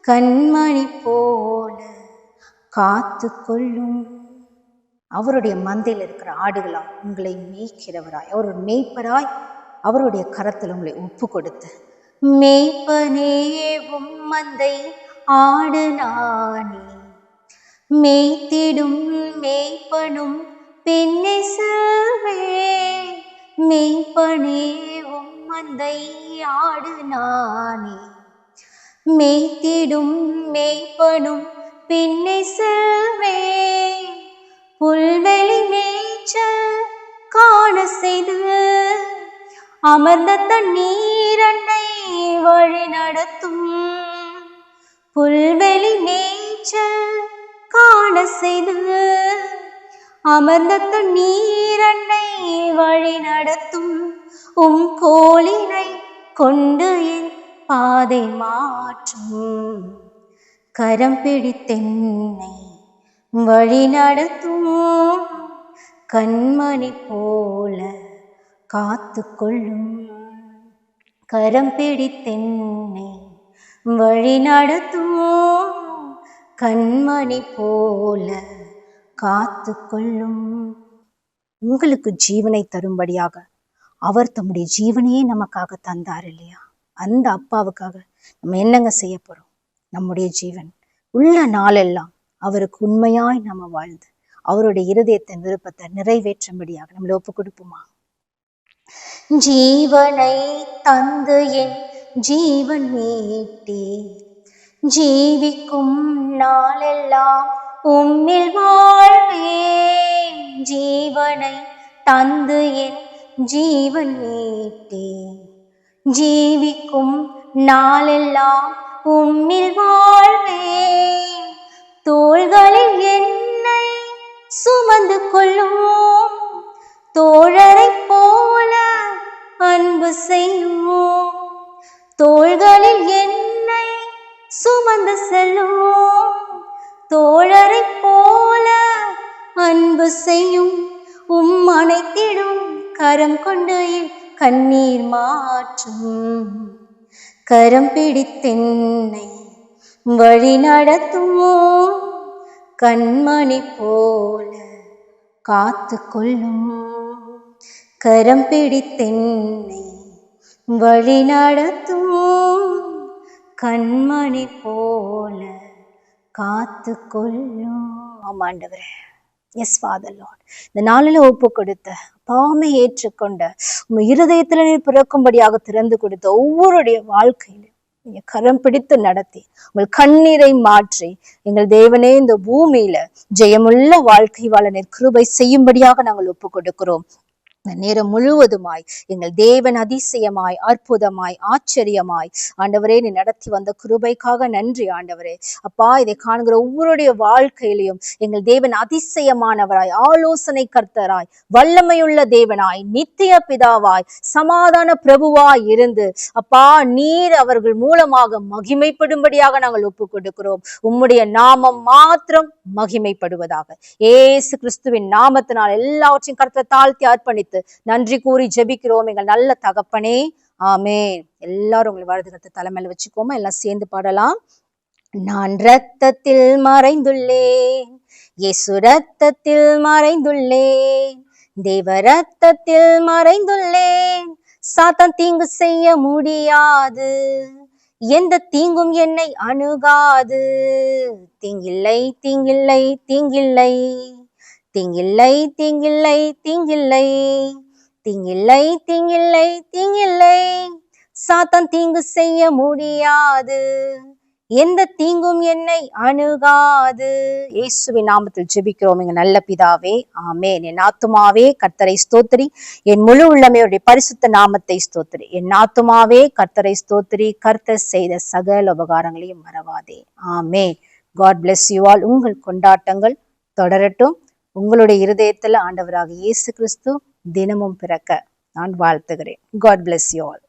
கண்மணி போல காத்து கொள்ளும். அவருடைய மந்தையில் இருக்கிற ஆடுகளா உங்களை மேய்க்கிறவராய், அவருடைய மேய்ப்பராய் அவருடைய கரத்தில் உங்களை ஒப்பு கொடுத்து, மேய்ப்பனேவும் மந்தை ஆடு நானே, மேய்த்திடும் மேய்ப்பனும் பின்னே செல்வே, மேய்ப்பனேவும் மந்தை ஆடு நானே, மேய்த்திடும் மேய்ப்பனும் பின்னே செல்வே, புல்வெளி மேய்ச்சல் காண செய்து அமர்ந்த தண்ணீரண்டை வழி நடத்தும், புல்வெளி மேய்ச்சல் காண செய்து அமர்ந்த தண்ணீரண்டை வழி நடத்தும், உம் கோலினை கொண்டு என் பாதை மாற்றும், கரம் பிடித்தென்னை வழி நடத்தும் கண்மணி போல காத்து கொள்ளும், கரம் பிடித்தென்னை வழி நடத்தும் கண்மணி போல காத்து கொள்ளும். உங்களுக்கு ஜீவனை தரும்படியாக அவர் தம்முடைய ஜீவனையே நமக்காக தந்தார் இல்லையா? அந்த அப்பாவுக்காக நம்ம என்னங்க செய்ய போறோம்? நம்முடைய ஜீவன் உள்ள நாளெல்லாம் அவருக்கு உண்மையாய் நம்ம வாழ்ந்து அவருடைய இருதயத்தின் விருப்பத்தை நிறைவேற்றும்படியாக நம்மளை ஒப்பு கொடுப்போமா? ஜீவனை தந்து என் ஜீவன் மீட்டே, ஜீவிக்கும் நாளெல்லாம் உம்மில் வாழ்வேன், ஜீவனை தந்து என் ஜீவன் மீட்டே, ஜீவிக்கும் நாளெல்லாம் உம்மில் வாழ்வேன், தோள்களில் என்னை சுமந்து கொள்ளும் தோழரை போல அன்பு செய்யும், தோள்களில் என்னை சுமந்து செல்லும் தோழரை போல அன்பு செய்யும், அணைத்திடும் கரம் கொண்டு என் கண்ணீர் மாற்றும், கரம் பிடித்தென்னை வழி நடத்தும் கண்மணி போல காத்து கொள்ளும், கரம் பிடித்தென்னை வழி நடத்தும் கண்மணி போல காத்து கொள்ளும். ஆமாண்டவரே. எஸ் ஃபாதர் லார்ட், இந்த நாளில ஒப்பு கொடுத்த பாவமை ஏற்றுக்கொண்ட உங்க இருதயத்துல நீர் பிறக்கும்படியாக திறந்து கொடுத்த ஒவ்வொருடைய வாழ்க்கையிலும் நீங்க கரம் பிடித்து நடத்தி உங்கள் கண்ணீரை மாற்றி எங்கள் தேவனே இந்த பூமியில ஜெயமுள்ள வாழ்க்கை வாழ நீர் கிருபை செய்யும்படியாக நாங்கள் ஒப்பு கொடுக்கிறோம். நேரம் முழுவதுமாய் எங்கள் தேவன் அதிசயமாய் அற்புதமாய் ஆச்சரியமாய் ஆண்டவரே நீ நடத்தி வந்த கிருபைக்காக நன்றி ஆண்டவரே. அப்பா, இதை காண்கிற ஒவ்வொருடைய வாழ்க்கையிலையும் எங்கள் தேவன் அதிசயமானவராய், ஆலோசனை கர்த்தராய், வல்லமையுள்ள தேவனாய், நித்திய பிதாவாய், சமாதான பிரபுவாய் இருந்து அப்பா நீர் அவர்கள் மூலமாக மகிமைப்படும்படியாக நாங்கள் ஒப்பு கொடுக்கிறோம். உம்முடைய நாமம் மாத்திரம் மகிமைப்படுவதாக ஏசு கிறிஸ்துவின் நாமத்தினால் எல்லாவற்றையும் கர்த்தரை தாழ்த்தி அர்ப்பணித்து நன்றி கூறி ஜெபிக்கிறோம் எங்கள் நல்ல தகப்பனே. ஆமென். எல்லாரும் உங்களை வலது தலைமையில வச்சுக்கோமா, எல்லாம் சேர்ந்து பாடலாம். நான் இரத்தத்தில் மறைந்துள்ளேன், இயேசு இரத்தத்தில் மறைந்துள்ளேன், தேவ இரத்தத்தில் மறைந்துள்ளேன், சாத்தான் தீங்கு செய்ய முடியாது, எந்த தீங்கும் என்னை அணுகாது, தீங்கில்லை தீங்கில்லை தீங்கில்லை தீங்கில்லை தீங்கில்லை தீங்கில்லை தீங்கில்லை தீங்கில்லை தீங்கில்லை, சாத்தான் தீங்கு செய்ய முடியாது, எந்த தீங்கும் என்னை அணுகாது. இயேசுவின் நாமத்தில் ஜெபிக்கிறோம் எங்க நல்ல பிதாவே. ஆமென். என் ஆத்துமாவே கர்த்தரை ஸ்தோத்திரி, என் முழு உள்ளமையுடைய பரிசுத்த நாமத்தை ஸ்தோத்திரி. என் ஆத்துமாவே கர்த்தரை ஸ்தோத்திரி, கர்த்தர் செய்த சகல உபகாரங்களையும் மறவாதே. Amen. God bless you all. உங்கள் கொண்டாட்டங்கள் தொடரட்டும். உங்களுடைய இருதயத்துல ஆண்டவராக இயேசு கிறிஸ்து தினமும் பிறக்க நான் வாழ்த்துகிறேன். God bless you all.